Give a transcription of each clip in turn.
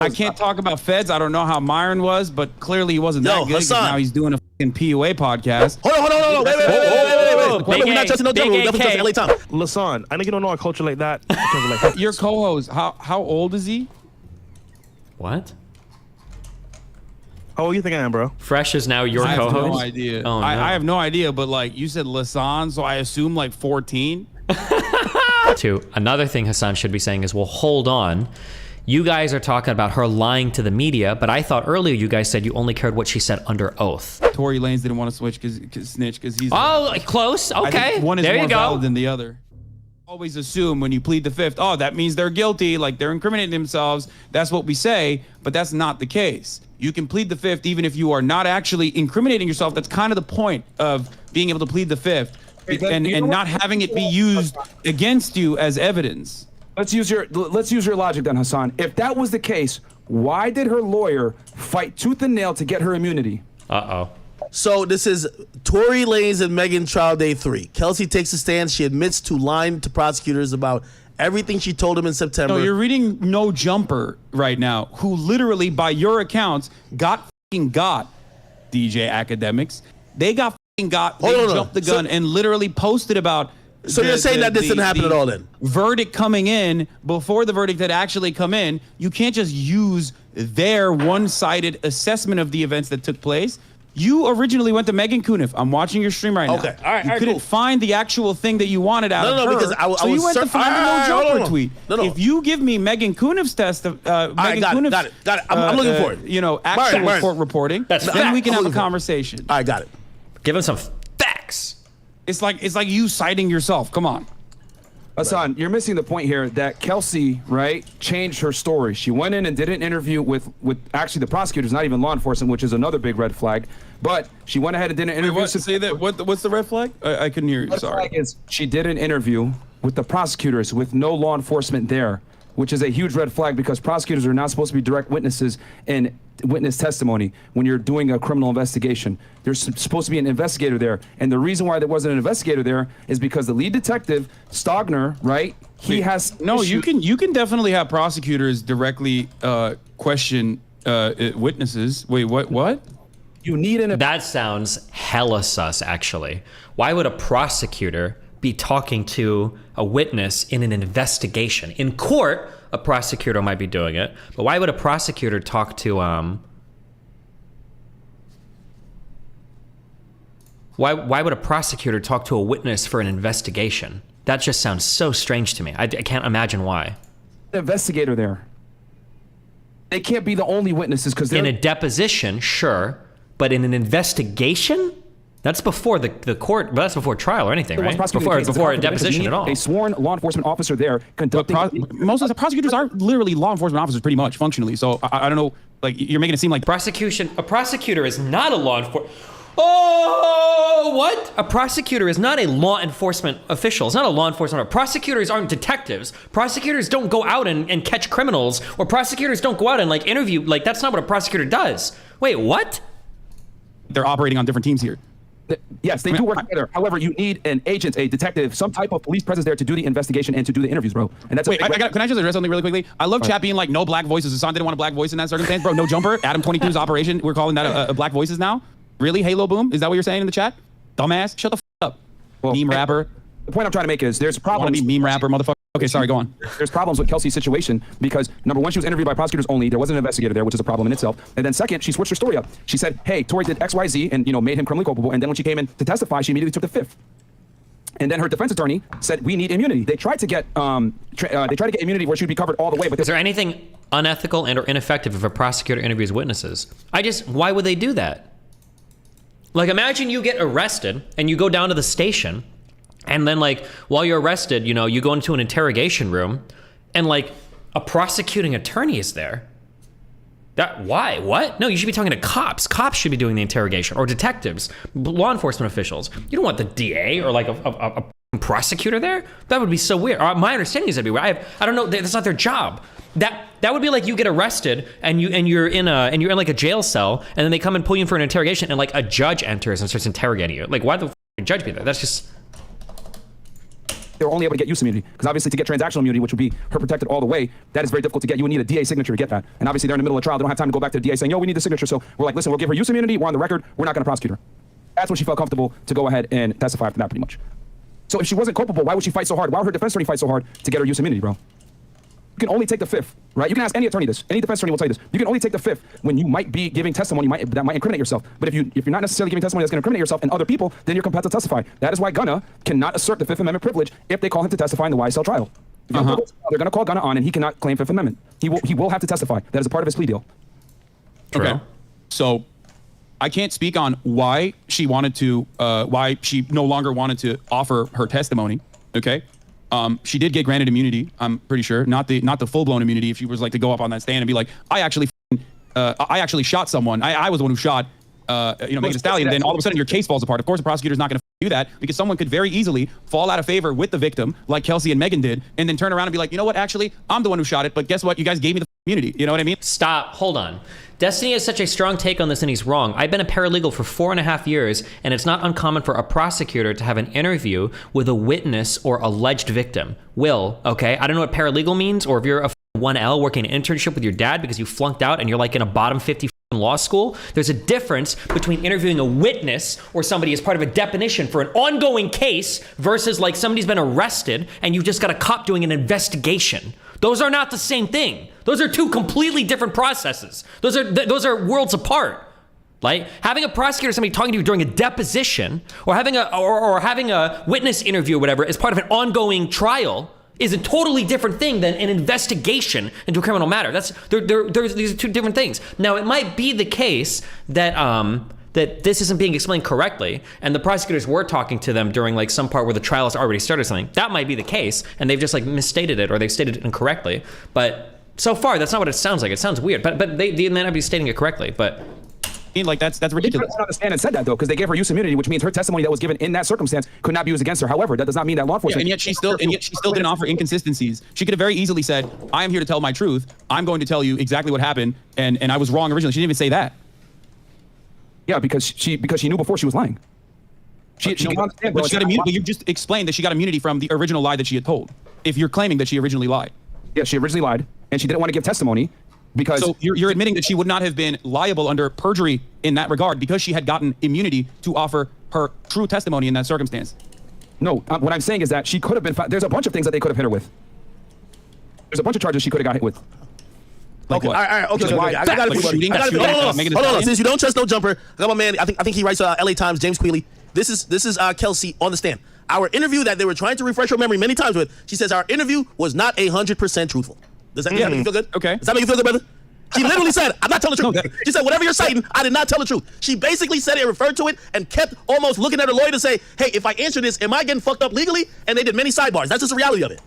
I can't talk about feds. I don't know how Myron was, but clearly he wasn't that good. Hasan. Now he's doing a fucking PUA podcast. Hold on. Wait. We're not touching no jumper. We're touching LA time. Lasan, I know you don't know our culture like that. Your co-host, how old is he? What? How old you think I am, bro? Fresh is now your co-host? I have no idea. Oh, no. I have no idea, but like you said Lasan, so I assume like 14. Another thing Hasan should be saying is, well, hold on. You guys are talking about her lying to the media, but I thought earlier you guys said you only cared what she said under oath. Tory Lanez didn't want to snitch because he's... Oh, close. Okay, one is there more you go. valid than the other. Always assume when you plead the fifth, oh, that means they're guilty, like they're incriminating themselves. That's what we say, but that's not the case. You can plead the fifth even if you are not actually incriminating yourself. That's kind of the point of being able to plead the fifth and not having it be used against you as evidence. Let's use your logic then, Hasan. If that was the case, why did her lawyer fight tooth and nail to get her immunity? So this is Tory Lanez and Megan trial day 3. Kelsey takes a stand. She admits to lying to prosecutors about everything she told him in September. No, you're reading No Jumper right now, who literally, by your accounts, got DJ Akademiks. They got they jumped the gun and literally posted about. So you're saying that this didn't happen at all then? Verdict coming in before the verdict had actually come in. You can't just use their one-sided assessment of the events that took place. You originally went to Megan Cuniff. I'm watching your stream right now. Okay. All right, you couldn't find the actual thing that you wanted out of her. Because so you went to find the No Jumper tweet. No. If you give me Megan Cuniff's test of got it. I'm looking for it. You know, actual court reporting. Then we can have a conversation. I got it. Give him some facts. It's like you citing yourself. Come on. Hasan, you're missing the point here that Kelsey, right, changed her story. She went in and did an interview with actually the prosecutors, not even law enforcement, which is another big red flag. But she went ahead and did an interview. Say that. What's the red flag? I couldn't hear you. Sorry. Red flag is she did an interview with the prosecutors with no law enforcement there, which is a huge red flag because prosecutors are not supposed to be direct witnesses in witness testimony when you're doing a criminal investigation. There's supposed to be an investigator there. And the reason why there wasn't an investigator there is because the lead detective, Stogner, right? He has no, you can definitely have prosecutors directly question witnesses. Wait, what? You need an... That sounds hella sus, actually. Why would a prosecutor be talking to a witness in an investigation? In court, a prosecutor might be doing it, but why would a prosecutor talk to why would a prosecutor talk to a witness for an investigation? That just sounds so strange to me. I can't imagine why. Investigator there. They can't be the only witnesses because in a deposition, sure, but in an investigation? That's before the court, but that's before trial or anything, right? Before a deposition at all. A sworn law enforcement officer there conducting... Most of the prosecutors are literally law enforcement officers pretty much, functionally. So I don't know, like you're making it seem like... A prosecutor is not a law enforcement... Oh, what? A prosecutor is not a law enforcement official. It's not a law enforcement. Prosecutors aren't detectives. Prosecutors don't go out and catch criminals, or prosecutors don't go out and like interview. Like that's not what a prosecutor does. Wait, what? They're operating on different teams here. Yes, they do work together. However, you need an agent, a detective, some type of police presence there to do the investigation and to do the interviews, bro. And that's can I just address something really quickly? I love chat being like no black voices. Hasan didn't want a black voice in that circumstance, bro. No Jumper, Adam 22's operation. We're calling that a black voices now. Really, Halo Boom? Is that what you're saying in the chat? Dumbass, shut the up. Well, meme rapper. The point I'm trying to make is there's problems. Want to be meme rapper, motherfucker? Okay, sorry, go on. There's problems with Kelsey's situation because number one, she was interviewed by prosecutors only. There wasn't an investigator there, which is a problem in itself. And then second, she switched her story up. She said, "Hey, Tory did X, Y, Z, and made him criminally culpable." And then when she came in to testify, she immediately took the fifth. And then her defense attorney said, "We need immunity." They tried to get immunity where she would be covered all the way. But is there anything unethical and or ineffective if a prosecutor interviews witnesses? Why would they do that? Like, imagine you get arrested and you go down to the station, and then like while you're arrested, you go into an interrogation room, and like a prosecuting attorney is there. Why? What? No, you should be talking to cops. Cops should be doing the interrogation, or detectives, law enforcement officials. You don't want the DA or like a prosecutor there. That would be so weird. My understanding is that'd be weird. I don't know. That's not their job. That would be like you get arrested and you're in like a jail cell, and then they come and pull you in for an interrogation, and like a judge enters and starts interrogating you. Like, why the judge be there? That's they're only able to get use immunity. Because obviously to get transactional immunity, which would be her protected all the way, that is very difficult to get. You would need a DA signature to get that. And obviously they're in the middle of trial. They don't have time to go back to the DA saying, yo, we need the signature. So we're like, listen, we'll give her use immunity. We're on the record. We're not going to prosecute her. That's when she felt comfortable to go ahead and testify after that, pretty much. So if she wasn't culpable, why would she fight so hard? Why would her defense attorney fight so hard to get her use immunity, bro? You can only take the fifth, right? You can ask any attorney this. Any defense attorney will tell you this. You can only take the fifth when you might be giving testimony that might incriminate yourself. But if you're not necessarily giving testimony that's going to incriminate yourself and other people, then you're compelled to testify. That is why Gunna cannot assert the Fifth Amendment privilege if they call him to testify in the YSL trial. If they're going to call Gunna on, and he cannot claim Fifth Amendment. He will have to testify. That is a part of his plea deal. True. Okay. So I can't speak on why she wanted to, why she no longer wanted to offer her testimony. Okay. She did get granted immunity. I'm pretty sure, not the full blown immunity. If she was like to go up on that stand and be like, I actually shot someone. I was the one who shot, Megan Thee Stallion. Then all of a sudden your case falls apart. Of course, the prosecutor's not going to do that because someone could very easily fall out of favor with the victim, like Kelsey and Megan did, and then turn around and be like, you know what? Actually, I'm the one who shot it. But guess what? You guys gave me the immunity. You know what I mean? Stop. Hold on. Destiny has such a strong take on this, and he's wrong. I've been a paralegal for 4.5 years, and it's not uncommon for a prosecutor to have an interview with a witness or alleged victim. Okay? I don't know what paralegal means, or if you're a 1L working an internship with your dad because you flunked out and you're like in a bottom 50 law school. There's a difference between interviewing a witness or somebody as part of a definition for an ongoing case versus like somebody's been arrested and you just got a cop doing an investigation. Those are not the same thing. Those are two completely different processes. Those are worlds apart. Like having a prosecutor, somebody talking to you during a deposition, or having a witness interview or whatever as part of an ongoing trial is a totally different thing than an investigation into a criminal matter. These are two different things. Now, it might be the case that that this isn't being explained correctly, and the prosecutors were talking to them during like some part where the trial has already started or something. That might be the case, and they've just like misstated it or they've stated it incorrectly. But so far, that's not what it sounds like. It sounds weird, but they may not be stating it correctly. But like that's ridiculous. They understand and said that though, because they gave her use immunity, which means her testimony that was given in that circumstance could not be used against her. However, that does not mean that law enforcement. Yeah, and yet she still didn't offer inconsistencies. She could have very easily said, "I am here to tell my truth. I'm going to tell you exactly what happened, and I was wrong originally." She didn't even say that. Yeah, because she knew before she was lying. She got immunity. But you just explained that she got immunity from the original lie that she had told. If you're claiming that she originally lied. Yeah, she originally lied, and she didn't want to give testimony. Because so you're admitting that she would not have been liable under perjury in that regard because she had gotten immunity to offer her true testimony in that circumstance. No, what I'm saying is that she could have been. There's a bunch of things that they could have hit her with. There's a bunch of charges she could have got hit with. Like okay, what? all right, okay. I got it. Shooting, hold on. Since you don't trust no jumper, I got my man. I think he writes LA Times. James Quealy. This is Kelsey on the stand. Our interview that they were trying to refresh her memory many times with. She says our interview was not 100% truthful. Does that make you feel good? Okay. Does that make you feel good, brother? She literally said, I'm not telling the truth. She said, whatever you're citing, I did not tell the truth. She basically said it, referred to it, and kept almost looking at her lawyer to say, hey, if I answer this, am I getting fucked up legally? And they did many sidebars. That's just the reality of it.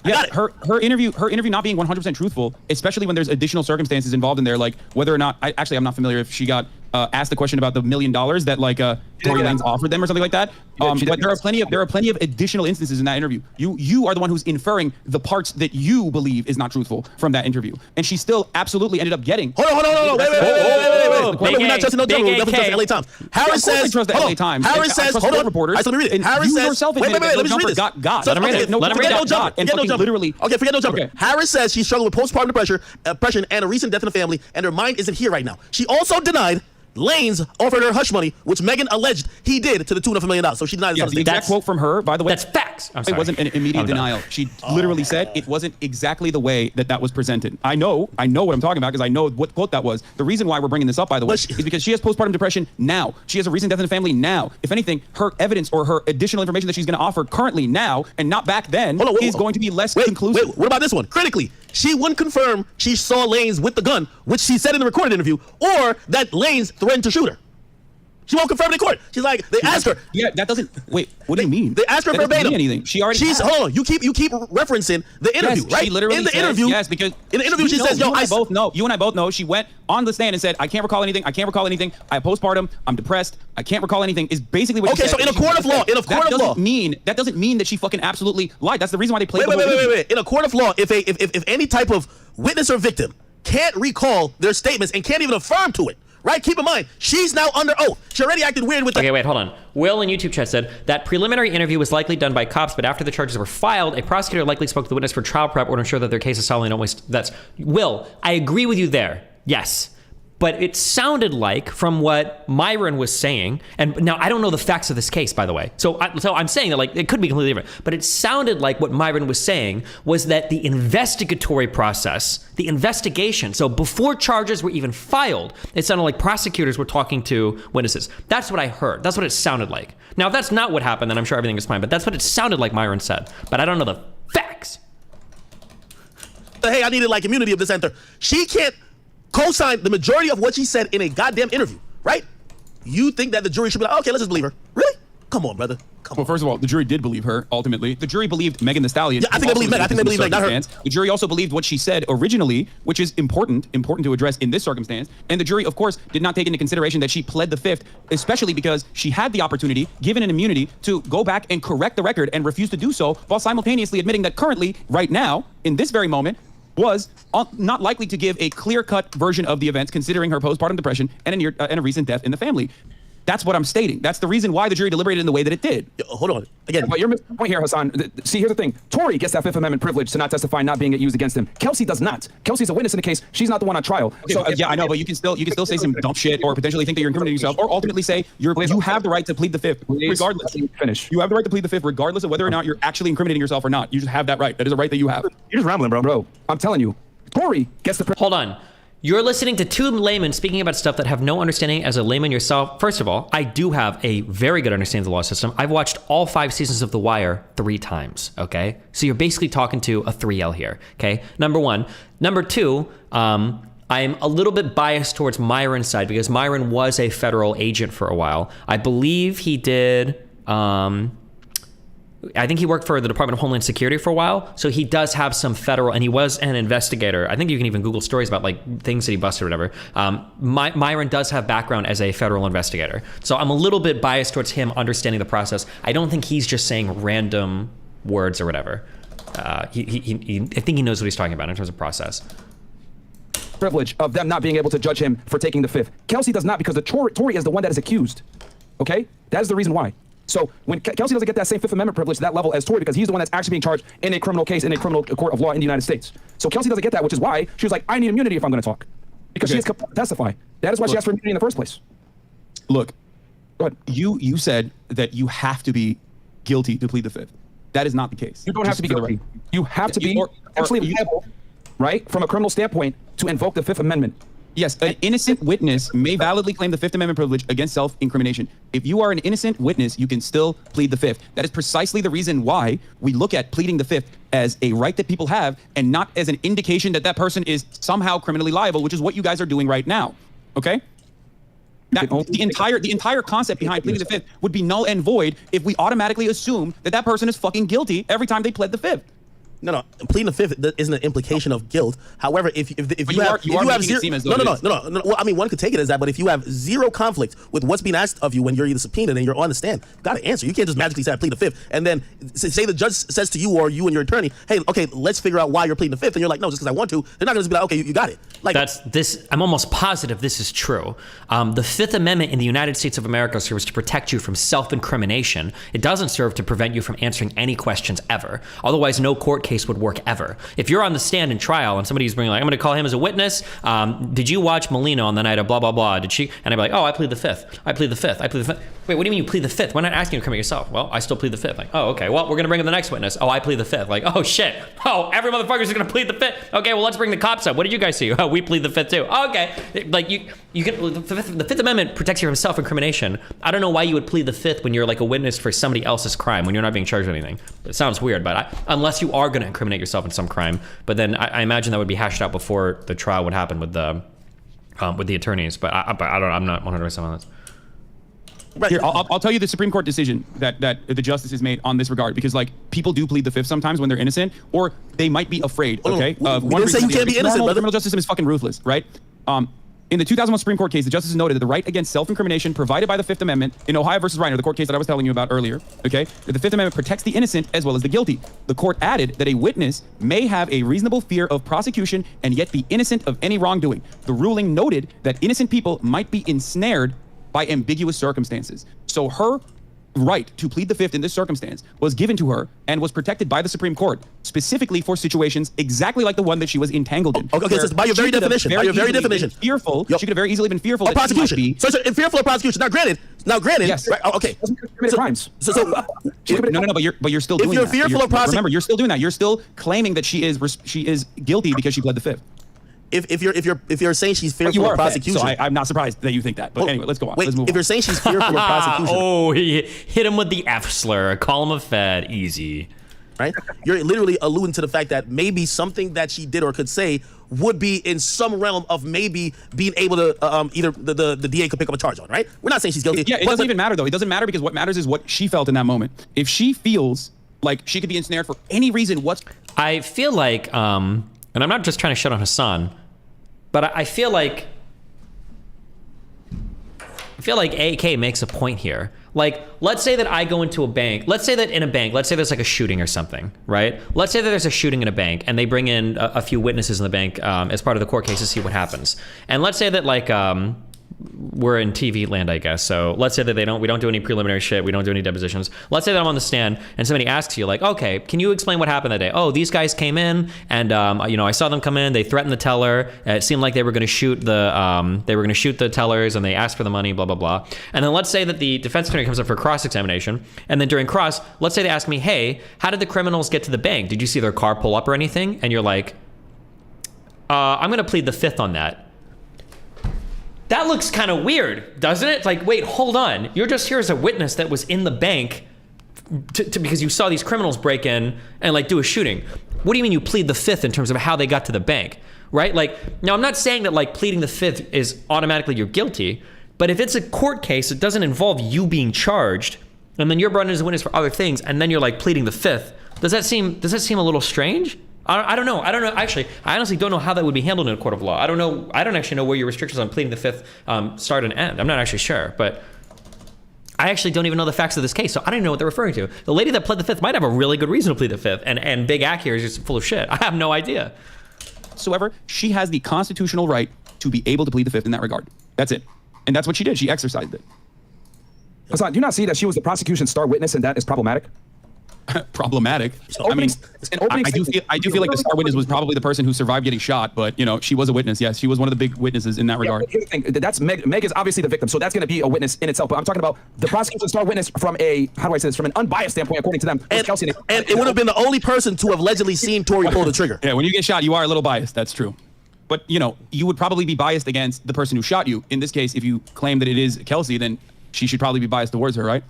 Yeah, her interview not being 100% truthful, especially when there's additional circumstances involved in there, like whether or not, I'm not familiar if she got asked the question about the $1 million that like Tory Lanez offered them or something like that. But there are plenty of additional instances in that interview. You are the one who's inferring the parts that you believe is not truthful from that interview, and she still absolutely ended up getting. Hold on, wait. We're not trusting no jumper. We're definitely trusting LA Times. Harris says, trust the LA Times. Harris says, hold on. Reporters. Let me read it. Harris says, yourself admitted that no jumper got. Let him read it. Let him read it. Forget no jumper. Literally. Okay, forget no jumper. Okay. Harris says she struggled with postpartum depression and a recent death in the family, and her mind isn't here right now. She also denied Lanez offered her hush money, which Megan alleged he did to the tune of $1 million. So she denied the exact quote from her, by the way. That's facts. I'm sorry. It wasn't an immediate denial. She literally said it wasn't exactly the way that was presented. I know what I'm talking about because I know what quote that was. The reason why we're bringing this up, by the way, is because she has postpartum depression now. She has a recent death in the family now. If anything, her evidence or her additional information that she's going to offer currently now and not back then is going to be less conclusive. Wait, what about this one? Critically, she wouldn't confirm she saw Lanez with the gun, which she said in the recorded interview, or that Lanez threatened to shoot her. She won't confirm it in court. She's like, they asked her. Yeah, that doesn't. Wait, what do you mean? They asked her that verbatim. Mean anything? She already. Hold on. You keep referencing the interview, right? She literally in the says, interview. Yes, because in the interview she says, "Yo, you and I both know." She went on the stand and said, "I can't recall anything. I can't recall anything. I have postpartum. I'm depressed. I can't recall anything." Is basically what she said. Okay, so in a court of law, that doesn't mean that she fucking absolutely lied. That's the reason why they played. Wait. In a court of law, if any type of witness or victim can't recall their statements and can't even affirm to it. right? Keep in mind, she's now under oath. She already acted weird with the... Okay, wait, hold on. Will in YouTube chat said that preliminary interview was likely done by cops, but after the charges were filed, a prosecutor likely spoke to the witness for trial prep or to ensure that their case is solid and don't waste... That's... Will, I agree with you there. Yes. But it sounded like, from what Myron was saying, and now I don't know the facts of this case, by the way. So I'm saying that, like, it could be completely different. But it sounded like what Myron was saying was that the investigatory process, the investigation, so before charges were even filed, it sounded like prosecutors were talking to witnesses. That's what I heard. That's what it sounded like. Now, if that's not what happened, then I'm sure everything is fine. But that's what it sounded like Myron said. But I don't know the facts. Hey, I needed, like, immunity of dissenter. She can't co-sign the majority of what she said in a goddamn interview, right? You think that the jury should be like, okay, let's just believe her. Really? Come on, brother. Come Well, on. first of all, the jury did believe her, ultimately. The jury believed Megan Thee Stallion. Yeah, I think they believe Meg. I think they believe Meg, not her. The jury also believed what she said originally, which is important to address in this circumstance. And the jury, of course, did not take into consideration that she pled the fifth, especially because she had the opportunity, given an immunity, to go back and correct the record and refuse to do so, while simultaneously admitting that currently, right now, in this very moment, was not likely to give a clear-cut version of the events, considering her postpartum depression and a recent death in the family. That's what I'm stating. That's the reason why the jury deliberated in the way that it did. Hold on. Again. But you're missing the point here, Hasan. See, here's the thing. Tory gets that Fifth Amendment privilege to not testify, not being used against him. Kelsey does not. Kelsey's a witness in the case. She's not the one on trial. Okay, so yeah, I know, but you can still say some dumb shit, or potentially think that you're incriminating yourself, or ultimately say you have the right to plead the fifth, regardless. Finish. You have the right to plead the fifth, regardless of whether or not you're actually incriminating yourself or not. You just have that right. That is a right that you have. You're just rambling, bro. Bro, I'm telling you, Tory gets the privilege. Hold on. You're listening to two laymen speaking about stuff that have no understanding as a layman yourself. First of all, I do have a very good understanding of the law system. I've watched all 5 seasons of The Wire 3 times, okay? So you're basically talking to a 3L here, okay? Number one. Number two, I'm a little bit biased towards Myron's side because Myron was a federal agent for a while. I believe he did... I think he worked for the Department of Homeland Security for a while, so he does have some federal, and he was an investigator. I think you can even Google stories about like things that he busted or whatever. Myron does have background as a federal investigator, so I'm a little bit biased towards him understanding the process. I don't think he's just saying random words or whatever. I think he knows what he's talking about in terms of process. Privilege of them not being able to judge him for taking the fifth. Kelsey does not, because the Tory is the one that is accused. Okay, that is the reason why. So when Kelsey doesn't get that same Fifth Amendment privilege to that level as Tory, because he's the one that's actually being charged in a criminal case in a criminal court of law in the United States. So Kelsey doesn't get that, which is why she was like, I need immunity if I'm going to talk, because she is compelled to testify. That is why she asked for immunity in the first place. Look, go ahead. You said that you have to be guilty to plead the fifth. That is not the case. You don't have to be guilty. You have to be actually liable, right, from a criminal standpoint, to invoke the Fifth Amendment. Yes, an innocent witness may validly claim the Fifth Amendment privilege against self-incrimination. If you are an innocent witness, you can still plead the fifth. That is precisely the reason why we look at pleading the fifth as a right that people have and not as an indication that that person is somehow criminally liable, which is what you guys are doing right now. Okay? The entire concept behind pleading the fifth would be null and void if we automatically assume that that person is fucking guilty every time they pled the fifth. No. Pleading the fifth isn't an implication of guilt. However, if you have zero, no. Well, I mean, one could take it as that, but if you have zero conflict with what's being asked of you when you're either subpoenaed and you're on the stand, you got to answer. You can't just magically say I plead the fifth and then say the judge says to you or you and your attorney, hey, okay, let's figure out why you're pleading the fifth, and you're like, no, just because I want to. They're not going to just be like, okay, you got it. Like that's this. I'm almost positive this is true. The Fifth Amendment in the United States of America serves to protect you from self-incrimination. It doesn't serve to prevent you from answering any questions ever. Otherwise, no court case would work ever. If you're on the stand in trial and somebody's bringing like, I'm going to call him as a witness. Did you watch Melina on the night of blah, blah, blah? Did she? And I'd be like, oh, I plead the fifth. I plead the fifth. I plead the fifth. Wait, what do you mean you plead the fifth? Why not asking you to come yourself? Well, I still plead the fifth. Like, oh, okay. Well, we're going to bring in the next witness. Oh, I plead the fifth. Like, oh, shit. Oh, every motherfucker's going to plead the fifth. Okay, well, let's bring the cops up. What did you guys see? Oh, we plead the fifth too. Oh, okay. Like you can, the Fifth Amendment protects you from self-incrimination. I don't know why you would plead the fifth when you're like a witness for somebody else's crime, when you're not being charged with anything. It sounds weird, but unless you are going to incriminate yourself in some crime. But then I imagine that would be hashed out before the trial would happen with the attorneys. But I'm not 100% on this. Right. Here, I'll tell you the Supreme Court decision that the justices made on this regard, because like people do plead the fifth sometimes when they're innocent, or they might be afraid. Okay, we didn't say you can't be innocent, brother. The criminal justice system is fucking ruthless, right? In the 2001 Supreme Court case, the justices noted that the right against self-incrimination provided by the Fifth Amendment in Ohio versus Reiner, the court case that I was telling you about earlier, okay, that the Fifth Amendment protects the innocent as well as the guilty. The court added that a witness may have a reasonable fear of prosecution and yet be innocent of any wrongdoing. The ruling noted that innocent people might be ensnared by ambiguous circumstances. So her right to plead the Fifth in this circumstance was given to her and was protected by the Supreme Court, specifically for situations exactly like the one that she was entangled in. Okay, so by your very definition, fearful. She could have very easily been fearful of that prosecution. She might be, So fearful of prosecution. Now granted. Yes. Right, okay. Crimes. No, but you're still doing you're that. fearful of prosecution, remember, you're still doing that. You're still claiming that she is guilty because she pled the Fifth. If you're saying she's fearful of prosecution, so I'm not surprised that you think that. But anyway, let's go on. Wait, let's move if on. you're saying she's fearful of prosecution, Oh, he hit him with the F slur. Call him a fed. Easy. right? You're literally alluding to the fact that maybe something that she did or could say would be in some realm of maybe being able to either the DA could pick up a charge on, right? We're not saying she's guilty. Yeah, it doesn't even matter though. It doesn't matter because what matters is what she felt in that moment. If she feels like she could be ensnared for any reason, I feel like, and I'm not just trying to shut on Hasan, but I feel like AK makes a point here. Like, let's say that I go into a bank. Let's say that in a bank, let's say there's like a shooting or something, right? Let's say that there's a shooting in a bank and they bring in a few witnesses in the bank as part of the court case to see what happens. And let's say that like, we're in TV land, I guess. So let's say that we don't do any preliminary shit. We don't do any depositions. Let's say that I'm on the stand and somebody asks you like, okay, can you explain what happened that day? Oh, these guys came in and, I saw them come in. They threatened the teller. It seemed like they were going to shoot the tellers and they asked for the money, blah, blah, blah. And then let's say that the defense attorney comes up for cross-examination. And then during cross, let's say they ask me, hey, how did the criminals get to the bank? Did you see their car pull up or anything? And you're like, I'm going to plead the Fifth on that. That looks kind of weird, doesn't it? It's like, wait, hold on. You're just here as a witness that was in the bank because you saw these criminals break in and like do a shooting. What do you mean you plead the Fifth in terms of how they got to the bank, right? Like, now I'm not saying that like pleading the Fifth is automatically you're guilty, but if it's a court case, it doesn't involve you being charged and then you're brought in as a witness for other things and then you're like pleading the Fifth. Does that seem a little strange? I don't know. Actually, I honestly don't know how that would be handled in a court of law. I don't actually know where your restrictions on pleading the Fifth start and end. I'm not actually sure, but I actually don't even know the facts of this case, so I don't even know what they're referring to. The lady that pled the Fifth might have a really good reason to plead the Fifth, and Big Ack here is just full of shit. I have no idea. whatsoever, she has the constitutional right to be able to plead the Fifth in that regard. That's it. And that's what she did. She exercised it. Hasan, do you not see that she was the prosecution's star witness and that is problematic? Problematic. I mean, I do feel like the star witness was probably the person who survived getting shot, but she was a witness. Yes, she was one of the big witnesses in that regard. Here's the thing, that's Meg is obviously the victim, so that's going to be a witness in itself. But I'm talking about the prosecution's star witness from a, how do I say this, from an unbiased standpoint, according to them. And it would have been the only person to have allegedly seen Tory pull the trigger. Yeah, when you get shot, you are a little biased. That's true. But you would probably be biased against the person who shot you. In this case, if you claim that it is Kelsey, then she should probably be biased towards her, right?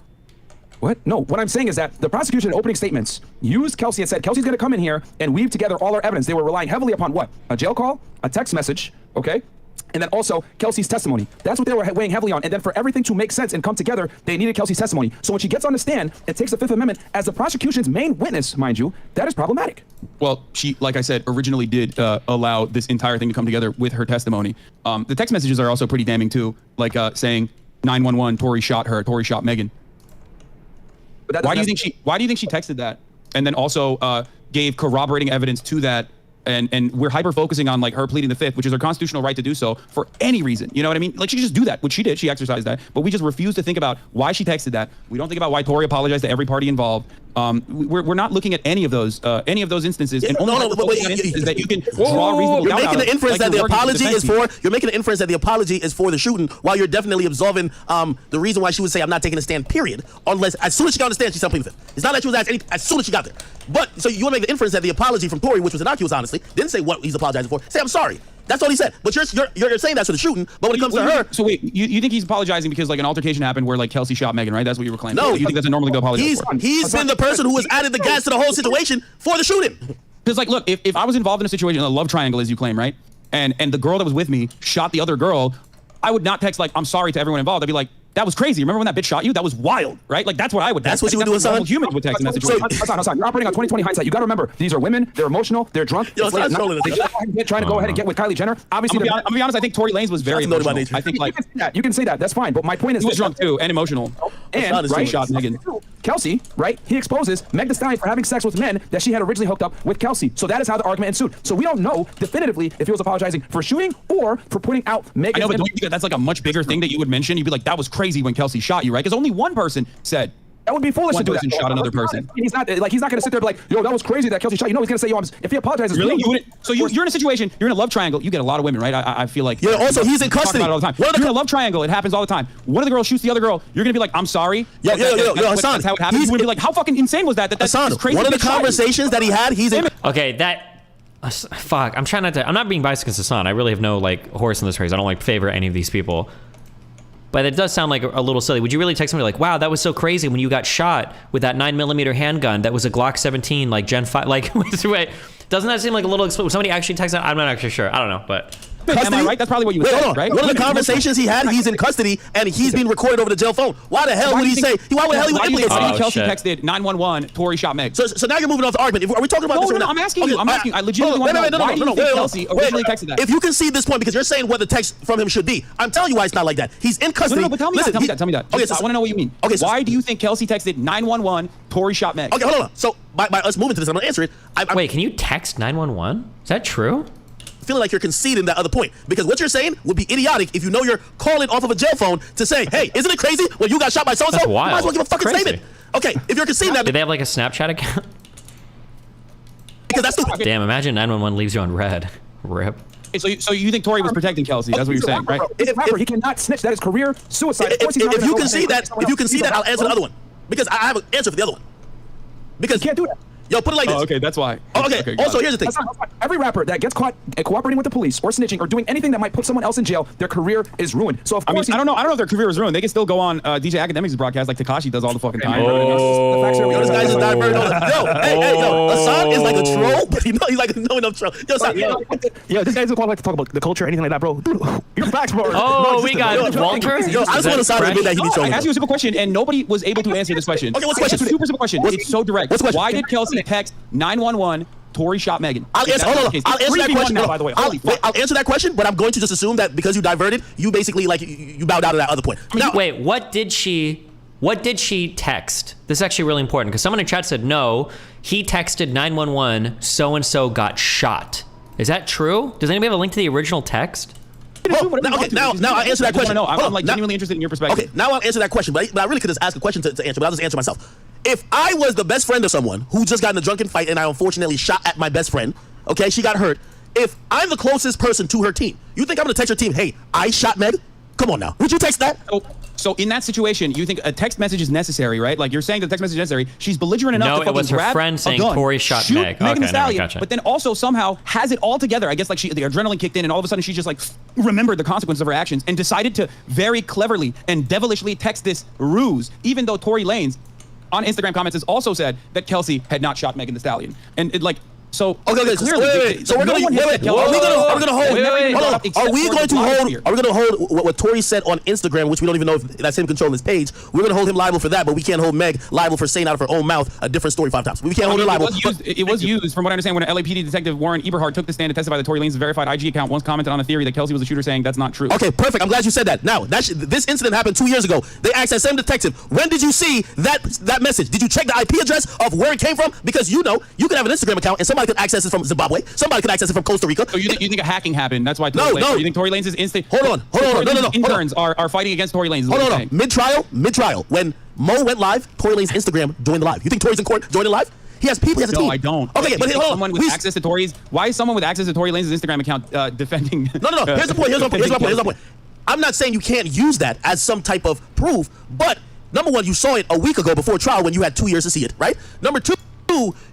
What? No, what I'm saying is that the prosecution in opening statements used Kelsey and said, Kelsey's going to come in here and weave together all our evidence. They were relying heavily upon what? A jail call, a text message, okay? And then also Kelsey's testimony. That's what they were weighing heavily on. And then for everything to make sense and come together, they needed Kelsey's testimony. So when she gets on the stand and takes the Fifth Amendment as the prosecution's main witness, mind you, that is problematic. Well, she, like I said, originally did allow this entire thing to come together with her testimony. The text messages are also pretty damning too, like saying 911, Tory shot her, Tory shot Megan. Why do you think she texted that and then also gave corroborating evidence to that? And we're hyper focusing on like her pleading the Fifth, which is her constitutional right to do so for any reason. You know what I mean? Like she could just do that, which she did. She exercised that, but we just refuse to think about why she texted that. We don't think about why Tory apologized to every party involved. We're not looking at any of those instances. Yeah, and only instances that you can draw reasonable doubt out of. You're making the inference that the apology is for. You're making the inference that the apology is for the shooting, while you're definitely absolving the reason why she would say I'm not taking a stand. Period. Unless as soon as she got on the stand, she started pleading the Fifth. It's not like she was asked anything as soon as she got there. But so you want to make the inference that the apology from Tory, which was innocuous, honestly, didn't say what he's apologizing for. Say I'm sorry. That's all he said. But you're saying that's for the shooting. But when it comes to her, so wait, you think he's apologizing because like an altercation happened where like Kelsey shot Megan, right? That's what you were claiming. No, you think that's a normally go apologize for? He's been the person who has added the gas to the whole situation for the shooting. Because like, look, if I was involved in a situation, a love triangle, as you claim, right? And the girl that was with me shot the other girl, I would not text like I'm sorry to everyone involved. I'd be like, that was crazy. Remember when that bitch shot you? That was wild, right? Like that's what I would. That's what you would do, Hasan? Humans would text in that situation. Hasan, you're operating on 20/20 hindsight. You got to remember, these are women. They're emotional. They're drunk. Yo, It's late at Hasan's night. trolling They're trying to go ahead and get with Kylie Jenner. Obviously, I'm gonna be honest. I think Tory Lanez was very Shots noted by emotional. nature. I think like you can say that. That's fine. But my point is, he was drunk too and emotional. And Hasan is right, shot Megan. Kelsey, right? He exposes Meg Thee Stallion for having sex with men that she had originally hooked up with Kelsey. So that is how the argument ensued. So we don't know definitively if he was apologizing for shooting or for putting out Megan. I know, but don't you think that's like a much bigger thing that you would mention? You'd be like, that was crazy when Kelsey shot you, right? Because only one person said. That would be foolish One to do that. person shot another person. He's not like he's not going to sit there and be like, yo, that was crazy that Kelsey shot. You know, he's going to say, yo, if he apologizes, Really? You're in a situation. You're in a love triangle. You get a lot of women, right? I feel like. Yeah. Also, he's in talk custody. about it all the time. You're in a love triangle. It happens all the time. One of the girls shoots the other girl. You're gonna be like, I'm sorry. Yo, Hasan. That's how it happens. You're gonna be like, how fucking insane was that? That's Hasan, crazy. one of the conversations that he had, he's in. Okay, that. Fuck. I'm trying not to. I'm not being biased against Hasan. I really have no like horse in this race. I don't like favor any of these people. But it does sound like a little silly. Would you really text somebody like, wow, that was so crazy when you got shot with that 9mm handgun that was a Glock 17, like Gen 5? Like, wait, doesn't that seem like a little explosive? Somebody actually text that? I'm not actually sure. I don't know, but. Am I right? That's probably what you would say, right? One of the conversations he had, he's in custody and he's being recorded over the jail phone. Why the hell would he say? Why would he think say? Kelsey shit. texted 911? Tory shot Meg. So now you're moving off the argument. Are we talking about this? No, I'm asking you. I'm asking. I legitimately want to know why do you think Kelsey originally texted that? If you can see this point, because you're saying what the text from him should be, I'm telling you why it's not like that. He's in custody. No, but tell me that. Tell me that. Okay, I want to know what you mean. Okay, so why do you think Kelsey texted 911? Tory shot Meg. Okay, hold on. So by us moving to this, I'm gonna answer it. Wait, can you text 911? Is that true? Feeling like you're conceding that other point, because what you're saying would be idiotic if you know you're calling off of a jail phone to say, hey, isn't it crazy when you got shot by so-and-so? That's You wild. might as well give a fucking Crazy. statement. Okay, if you're conceding that, Did they have like a Snapchat account? because that's stupid. Damn, imagine 911 leaves you on red. Rip. So you think Tory was protecting Kelsey? That's what you're saying, right? He's a rapper. He cannot snitch. That is career suicide. Of course he's not If gonna you go can and see say that, someone if you else. can see He's a that, I'll rapper. answer the other one, because I have an answer for the other one. Because You can't do that. yo, put it like this. Oh, okay, that's why. Okay. got Also, it. here's the thing. That's not, every rapper that gets caught cooperating with the police or snitching or doing anything that might put someone else in jail, their career is ruined. So of I mean, course I don't know if their career is ruined. They can still go on DJ Akademiks' broadcast like Tekashi does all the fucking time. The facts are Yo, this guy's just diverting. Yo, Hasan is like a troll, but he's like a no enough troll. Yo, Hasan, Yo, this guy doesn't like to talk about the culture or anything like that, bro. Dude, your facts, bro. Oh, we got Walter. Yo, I just want Hasan to admit that he be I trolling. asked you a simple question, and nobody was able to answer this question. Okay, what's the It's a question? super simple question. It's so direct. What's the question? Why did Kelsey text 911? Tory shot Megan. I'll answer. Hold on. I'll answer that question. Now, by the way. Holy fuck. I'll answer that question, but I'm going to just assume that because you diverted, you basically like you bowed out of that other point. Now, Wait, what did she text? This is actually really important because someone in chat said no, he texted 911, so and so got shot. Is that true? Does anybody have a link to the original text? now I'll answer that question. No, Hold I'm on, like now- genuinely interested in your perspective. Okay, now I'll answer that question, but I really could just ask a question to answer, but I'll just answer myself. If I was the best friend of someone who just got in a drunken fight and I unfortunately shot at my best friend, okay, she got hurt. If I'm the closest person to her team, you think I'm gonna text her team, hey, I shot Meg? Come on now. Would you text that? So in that situation, you think a text message is necessary, right? Like you're saying the text message is necessary. She's belligerent enough No, to it fucking was her grab friend a saying gun, Tory shot shoot Meg. Megan Thee Okay, Stallion, gotcha. but then also somehow has it all together. I guess like the adrenaline kicked in, and all of a sudden she just like remembered the consequences of her actions and decided to very cleverly and devilishly text this ruse, even though Tory Lanez on Instagram comments has also said that Kelsey had not shot Megan Thee Stallion, and it like. So Okay, clearly, wait. So we're gonna hold. Are we going to hold what Tory said on Instagram, which we don't even know if that's him controlling his page? We're gonna hold him liable for that, but we can't hold Meg liable for saying out of her own mouth a different story 5 times. We can't hold her liable. It was used, from what I understand, when LAPD detective Warren Eberhard took the stand to testify that Tory Lanez's verified IG account once commented on a theory that Kelsey was a shooter, saying that's not true. Okay, perfect. I'm glad you said that. Now, this incident happened 2 years ago. They asked that same detective, when did you see that message? Did you check the IP address of where it came from? Because you know, you could have an Instagram account and somebody could access it from Zimbabwe. Somebody could access it from Costa Rica. So you think a hacking happened? That's why. No. You think Tory Lanez's instinct? Hold on. Interns are fighting against Tory Lanez. Hold on. Mid-trial, when Mo went live, Tory Lanez's Instagram joined the live. You think Tory's in court joining live? He has people. He has a team. No, I don't. Okay, but hold on. Someone with access to Tory's. Why is someone with access to Tory Lanez's Instagram account defending? No. Here's the point. Here's my point. I'm not saying you can't use that as some type of proof, but number one, you saw it a week ago before trial when you had 2 years to see it, right? Number two,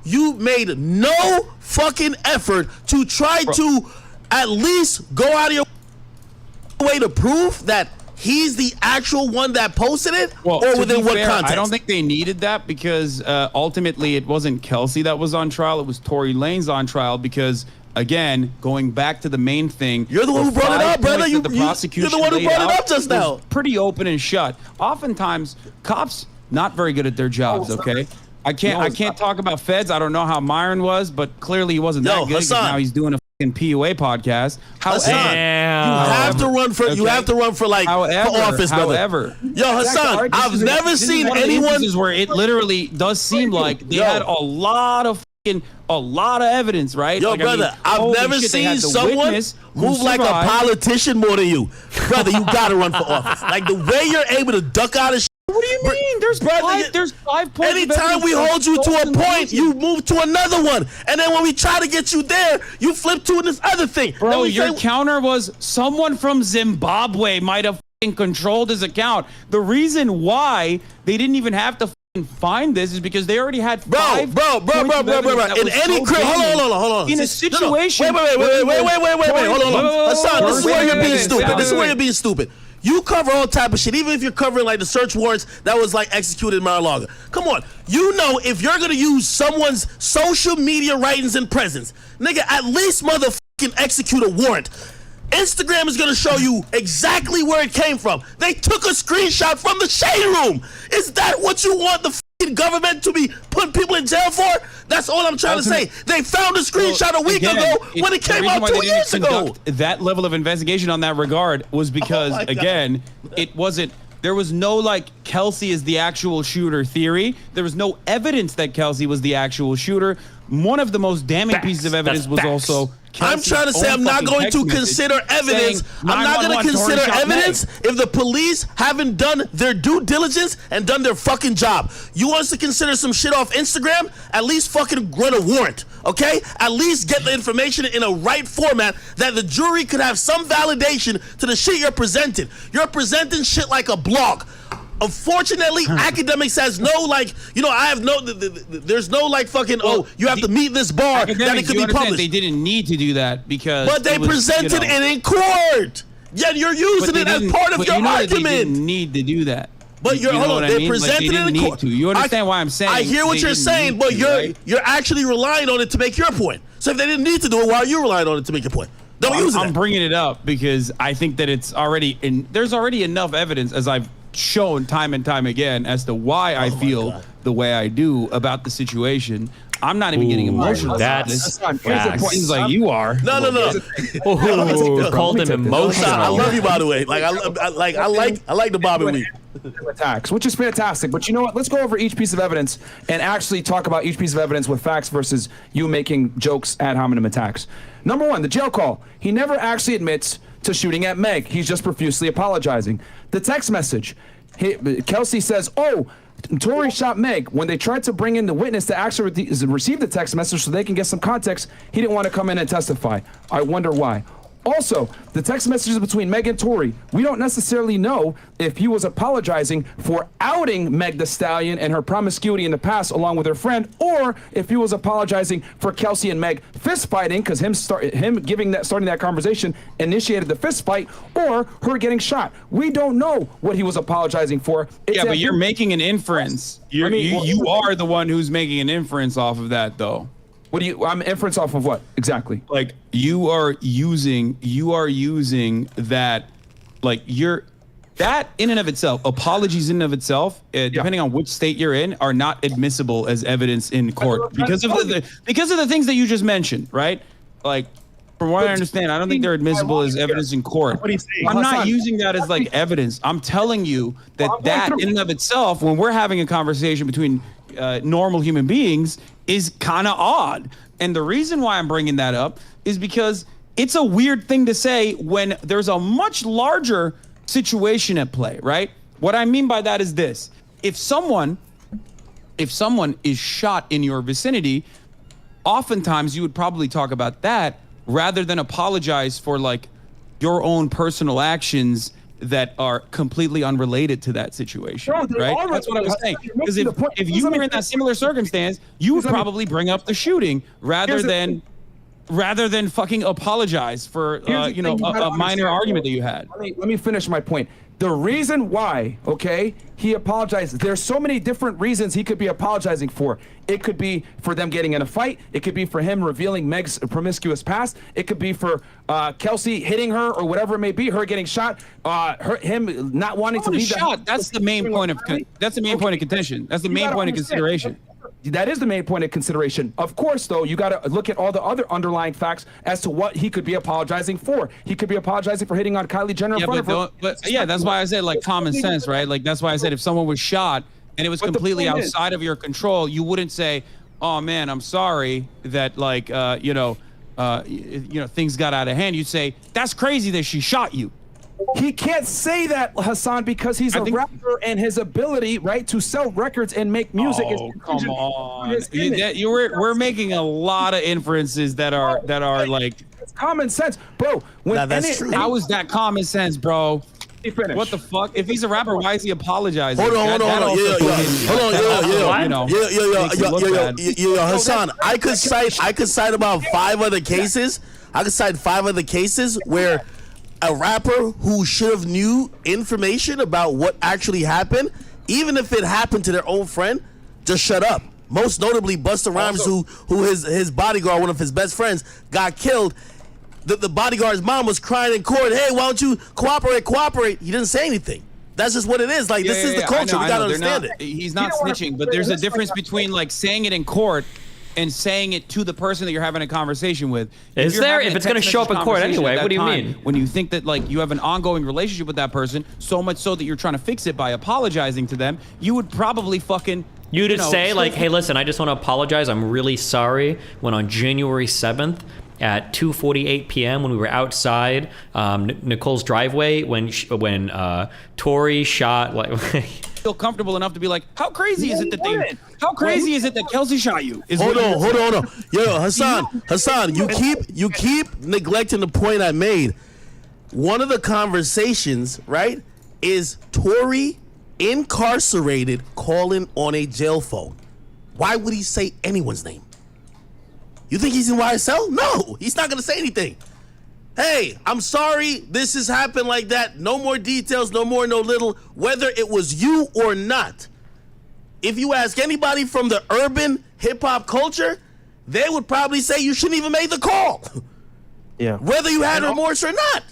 you made no fucking effort to try to at least go out of your way to prove that he's the actual one that posted it, Well, or to within be what fair, context? I don't think they needed that because ultimately it wasn't Kelsey that was on trial. It was Tory Lanez on trial because again, going back to the main thing. You're the one who brought it up, brother. You're the one who brought it up just now. Pretty open and shut. Oftentimes, cops not very good at their jobs. Okay, I can't talk about feds. I don't know how Myron was, but clearly he wasn't that good. Hasan. Now he's doing a fucking PUA podcast. Hasan, you have to run for office, brother. However, yo, Hasan, I've never seen anyone where it literally does seem like they had a lot of evidence, right? Yo, like, brother, I've never seen someone move like a politician more than you. Brother, you gotta run for office. Like the way you're able to duck out of shit. What do you mean? There's five points. Anytime we hold you to a point, you move to another one. And then when we try to get you there, you flip to this other thing. Bro, your counter was someone from Zimbabwe might have controlled his account. The reason why they didn't even have to find this is because they already had five bro. In any hold on. In a situation. Wait. Hold on. Hasan, this is where you're being stupid. This is where you're being stupid. You cover all type of shit, even if you're covering like the search warrants that was like executed in Mar-a-Lago. Come on, you know if you're gonna use someone's social media writings and presence, nigga, at least motherfucking execute a warrant. Instagram is gonna show you exactly where it came from. They took a screenshot from the shade room. Is that what you want the fucking government to be putting people in jail for? That's all I'm trying to say. They found a screenshot a week ago when it came out 2 years ago. That level of investigation on that regard was because, again, it wasn't. There was no like Kelsey is the actual shooter theory. There was no evidence that Kelsey was the actual shooter. One of the most damning pieces of evidence was also I'm trying to say I'm not going to consider evidence. I'm not going to consider evidence if the police haven't done their due diligence and done their fucking job. You want us to consider some shit off Instagram? At least fucking run a warrant, okay? At least get the information in a right format that the jury could have some validation to the shit you're presenting. You're presenting shit like a blog. Unfortunately, Akademiks has no like, I have no, there's no like fucking, you have to meet this bar that it could be published. They didn't need to do that because. But they presented it in court. Yet you're using it as part of your argument. They didn't need to do that. But they presented it in court. You understand why I'm saying? I hear what you're saying, but you're actually relying on it to make your point. So if they didn't need to do it, why are you relying on it to make your point? Don't use it. I'm bringing it up because I think that it's already there's already enough evidence, as I've shown time and time again, as to why I feel the way I do about the situation. I'm not even getting emotional. That's seems like you are. No. Called him emotional. I love you, by the way. Like I like the Bobby weed attacks, which is fantastic. But you know what? Let's go over each piece of evidence and actually talk about each piece of evidence with facts versus you making jokes ad hominem attacks. Number one, the jail call. He never actually admits to shooting at Meg. He's just profusely apologizing. The text message. Kelsey says, Tory shot Meg. When they tried to bring in the witness to actually receive the text message so they can get some context, he didn't want to come in and testify. I wonder why. Also, the text messages between Meg and Tory, we don't necessarily know if he was apologizing for outing Meg the Stallion and her promiscuity in the past along with her friend, or if he was apologizing for Kelsey and Meg fist fighting because starting that conversation initiated the fist fight, or her getting shot. We don't know what he was apologizing for. But you're making an inference. You are the one who's making an inference off of that, though. I'm inference off of what exactly? Like you are using that, like that in and of itself, apologies in and of itself, depending on which state you're in, are not admissible as evidence in court because of the things that you just mentioned, right? Like from what I understand, I don't think they're admissible as evidence in court. I'm not using that as like evidence. I'm telling you that in and of itself, when we're having a conversation between normal human beings, is kind of odd. And the reason why I'm bringing that up is because it's a weird thing to say when there's a much larger situation at play, right? What I mean by that is this. If someone is shot in your vicinity, oftentimes you would probably talk about that rather than apologize for like your own personal actions that are completely unrelated to that situation, right? That's what I was saying. Because if you were in that similar circumstance, you would probably bring up the shooting rather than rather than fucking apologize for Here's the you know, thing you gotta a minor understand, argument bro. that you had. Let me finish my point. The reason why, okay, he apologized, there's so many different reasons he could be apologizing for. It could be for them getting in a fight. It could be for him revealing Meg's promiscuous past. It could be for Kelsey hitting her or whatever it may be, her getting shot, him not wanting to leave Shot. That's the main point of point of contention. That's the main point of consideration. That is the main point of consideration. Of course, though, you got to look at all the other underlying facts as to what he could be apologizing for. He could be apologizing for hitting on Kylie Jenner in front of her. But yeah, that's why I said like common sense, right? Like that's why I said if someone was shot and it was completely outside of your control, you wouldn't say, "Oh man, I'm sorry that like you know things got out of hand." You'd say, "That's crazy that she shot you." He can't say that, Hassan, because he's a rapper and his ability, right, to sell records and make music is come on. We're making a lot of inferences that are like it's common sense, bro. That's true. How is that common sense, bro? What the fuck? If he's a rapper, why is he apologizing? Hold on. Hassan, I could cite about 5 other cases. I could cite 5 other cases where a rapper who should have knew information about what actually happened, even if it happened to their own friend, just shut up. Most notably, Busta Rhymes, who his bodyguard, one of his best friends, got killed. The bodyguard's mom was crying in court. Hey, why don't you cooperate? He didn't say anything. That's just what it is. Like, this is the culture. We gotta understand it. He's not snitching, but there's a difference between like saying it in court and saying it to the person that you're having a conversation with. Is there? If it's going to show up in court anyway, what do you mean? When you think that like you have an ongoing relationship with that person, so much so that you're trying to fix it by apologizing to them, you would probably fucking... You'd say like, hey, listen, I just want to apologize. I'm really sorry when on January 7th at 2:48 p.m. when we were outside Nicole's driveway when Tory shot like... feel comfortable enough to be like, how crazy is it that Kelsey shot you? Hold on. Yo, Hassan, you keep neglecting the point I made. One of the conversations, right, is Tory incarcerated calling on a jail phone. Why would he say anyone's name? You think he's in YSL? No, he's not gonna say anything. Hey, I'm sorry this has happened like that. No more details, no more, no little, whether it was you or not. If you ask anybody from the urban hip-hop culture, they would probably say you shouldn't even make the call. Yeah. Whether you had remorse or not.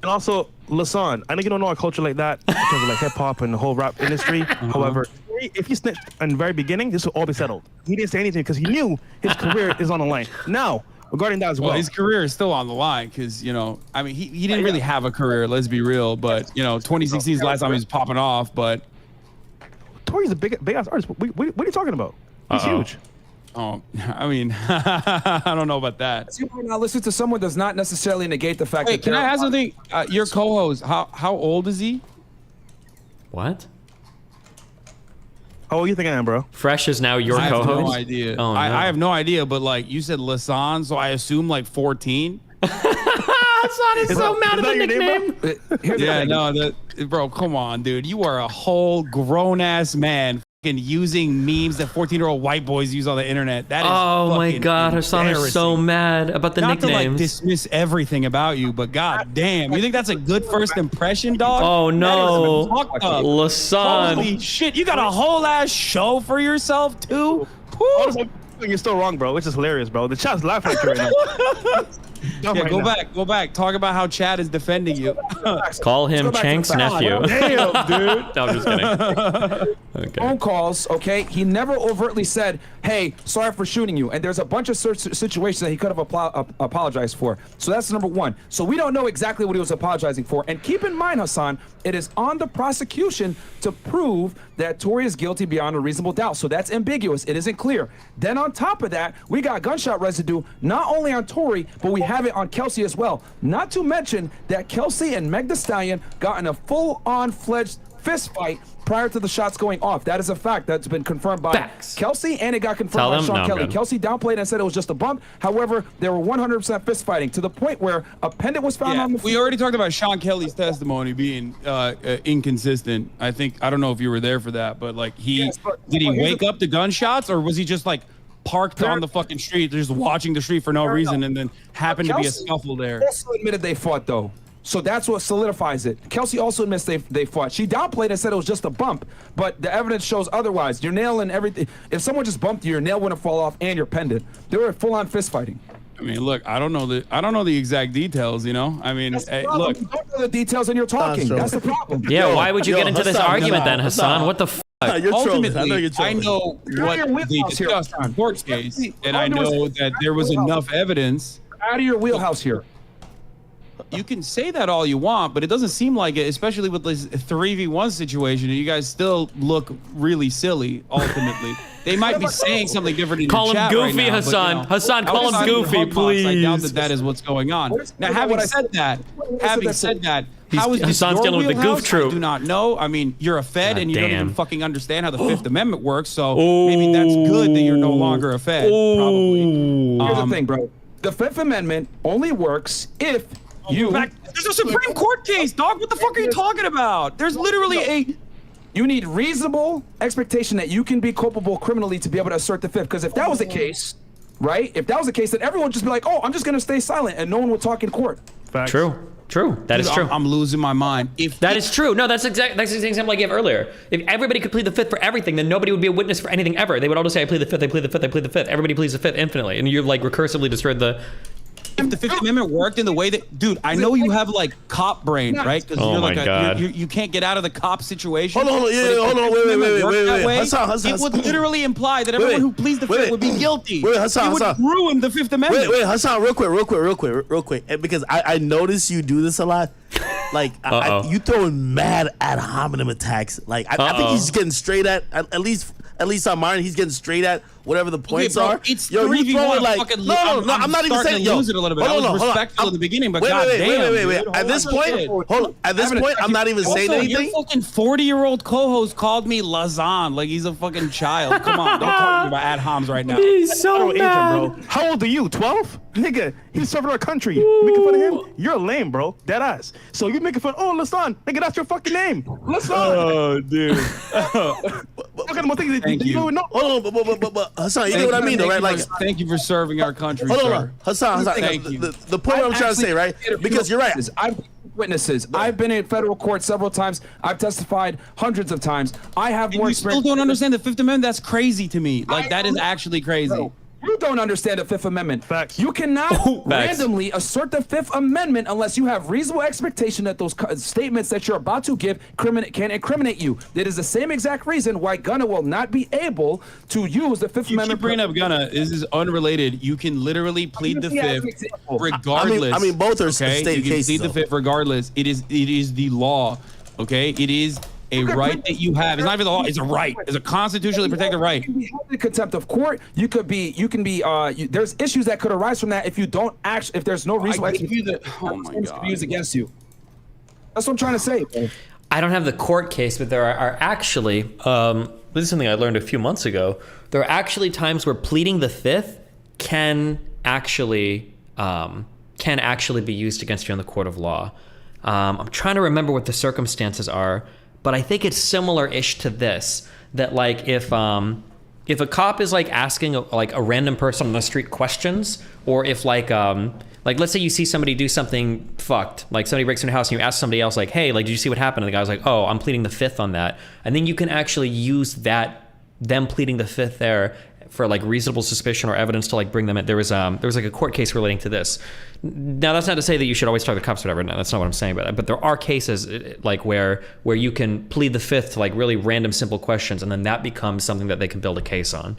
And also, Lasan, I know you don't know our culture like that, in terms of like hip-hop and the whole rap industry. However, if he snitched in the very beginning, this would all be settled. He didn't say anything because he knew his career is on the line. Now, regarding that as well. His career is still on the line because, you know, I mean, he didn't really have a career, let's be real. But, you know, 2016 is the last time he was popping off. But Tory's a big-ass artist. What are you talking about? He's huge. Oh, I mean, I don't know about that. Now, listen to someone does not necessarily negate the fact Hey, that can I ask something? Your co-host, how old is he? What? How old you think I am, bro? Fresh is now your I co-host? have no idea. Oh, no. I have no idea, but like you said Lasan, so I assume like 14. Hasan is so mad at the nickname. Yeah, no, bro, come on, dude. You are a whole grown-ass man fucking using memes that 14-year-old white boys use on the internet. That is oh my God, Hasan is so embarrassing. mad about the Not nicknames. to like dismiss everything about you, but god damn, you think that's a good first impression, dog? Oh no, That is fucked up. Lasan. Holy shit, you got a whole ass show for yourself too? Whew. You're still wrong, bro. It's just hilarious, bro. The chat's laughing at you right now. Yeah, go back. Talk about how Chad is defending you. Call him Chank's nephew. Damn, dude. No, I'm just kidding. Okay. Phone calls, okay? He never overtly said, hey, sorry for shooting you. And there's a bunch of situations that he could have apologized for. So that's number one. So we don't know exactly what he was apologizing for. And keep in mind, Hasan, it is on the prosecution to prove that Tory is guilty beyond a reasonable doubt. So that's ambiguous. It isn't clear. Then on top of that, we got gunshot residue, not only on Tory, but we have it on Kelsey as well. Not to mention that Kelsey and Meg Thee Stallion got in a full-on fledged fist fight prior to the shots going off. That is a fact that's been confirmed by Facts. Kelsey, and it got confirmed by Sean Kelly. Kelsey downplayed and said it was just a bump. However, they were 100% fist fighting to the point where a pendant was found on the we already talked about Sean Kelly's testimony being inconsistent. I don't know if you were there for that, but like did he wake up to gunshots or was he just like parked on the fucking street, just watching the street for no reason, and then happened to be a scuffle there. Also admitted they fought though. So that's what solidifies it. Kelsey also admits they fought. She downplayed and said it was just a bump, but the evidence shows otherwise. Your nail and everything. If someone just bumped you, your nail wouldn't fall off and your pendant. They were full-on fist fighting. I mean, look, I don't know the exact details, you know? I mean, hey, look. You don't know the details and you're talking. That's the problem. Yeah, why would you get into this argument then, Hasan? What the f? You're trolling. Ultimately, I know what they discussed in the court case, and I know that there was enough evidence. Out of your wheelhouse here. You can say that all you want, but it doesn't seem like it, especially with this 3v1 situation, and you guys still look really silly, ultimately. They might be saying something different in Call the chat him goofy, right now, Hasan. But, you know, Hasan, call him outside of the goofy, hug box, I doubt please. that is what's going on. Now, having said that, how is this Hasan's your dealing with the wheelhouse? goof troop. I do not know. I mean, you're a Fed, God and you don't damn. even fucking understand how the Fifth Amendment works, so maybe that's good that you're no longer a Fed, probably. Here's the thing, bro. The Fifth Amendment only works if you... There's a Supreme Court case, dog. What the fuck are you talking about? There's literally a... You need reasonable expectation that you can be culpable criminally to be able to assert the Fifth. Because if that was the case, right? If that was the case, then everyone would just be like, oh, I'm just going to stay silent, and no one would talk in court. Facts. True. That is true. I'm losing my mind. That is true. No, that's the example I gave earlier. If everybody could plead the Fifth for everything, then nobody would be a witness for anything ever. They would all just say, I plead the Fifth, I plead the Fifth, I plead the Fifth. Everybody pleads the Fifth infinitely. And you've like recursively destroyed the... If the Fifth Amendment worked in the way that, dude, I know you have like cop brain, right? Because Oh you're my like God. you can't get out of the cop situation. Hold on, But if hold the on, Fifth Amendment wait, worked that way, Hasan, it would literally imply that everyone who pleads the Fifth would be guilty. Wait, Hasan, it would ruin the Fifth Amendment. Wait, Hasan, real quick, and because I notice you do this a lot. Like you throwing mad ad hominem attacks. Like I think he's getting straight at least on Myron, he's getting straight at whatever the points are. It's yo, you throwing like no, I'm not even saying yo. Lose it a little bit. I was respectful in the beginning, but wait. At this point, I'm not even saying anything. Your fucking 40-year-old co-host called me Lazan like he's a fucking child. Come on, don't talk to me about ad homs right now. He's so bro. How old are you? 12? Nigga, he's serving our country. You making fun of him? You're lame, bro. Dead ass. So you making fun? Oh, Lasan. Nigga, that's your fucking name. Lasan. Oh, dude. Thank you. Hold on, but Hasan, you know what I mean, though, right? Like, thank you for serving our country, hold sir. on, Hasan. Thank you. The point I'm trying to say, right? Because you're right. I've witnesses. I've been in federal court several times. I've testified hundreds of times. I have more You experience. still don't understand the Fifth Amendment? That's crazy to me. Like, that is actually crazy. No, you don't understand the Fifth Amendment. Facts. You cannot Facts. randomly assert the Fifth Amendment unless you have reasonable expectation that those statements that you're about to give can incriminate you. That is the same exact reason why Gunna will not be able to use the Fifth You Amendment. keep bringing up Gunna. This is unrelated. You can literally plead the Fifth regardless. I mean, both are okay? state You can cases, plead the though. Fifth regardless. It is the law. Okay, it is a right that you have. It's not even the law. It's a right. It's a constitutionally protected right. You can be held in contempt of court. You can be. There's issues that could arise from that if you don't if there's no reasonable expectation Oh my God. used against you. That's what I'm trying to say, bro. I don't have the court case, but there are actually, this is something I learned a few months ago. There are actually times where pleading the Fifth can actually be used against you in the court of law. I'm trying to remember what the circumstances are, but I think it's similar-ish to this. That like if a cop is like asking a random person on the street questions, or if like let's say you see somebody do something fucked, like somebody breaks into your house and you ask somebody else like, hey, like did you see what happened? And the guy's like, oh, I'm pleading the Fifth on that, and then you can actually use them pleading the Fifth there for like reasonable suspicion or evidence to like bring them in. There was like a court case relating to this. Now that's not to say that you should always talk to cops or whatever. No, that's not what I'm saying. But there are cases like where you can plead the Fifth to like really random simple questions, and then that becomes something that they can build a case on.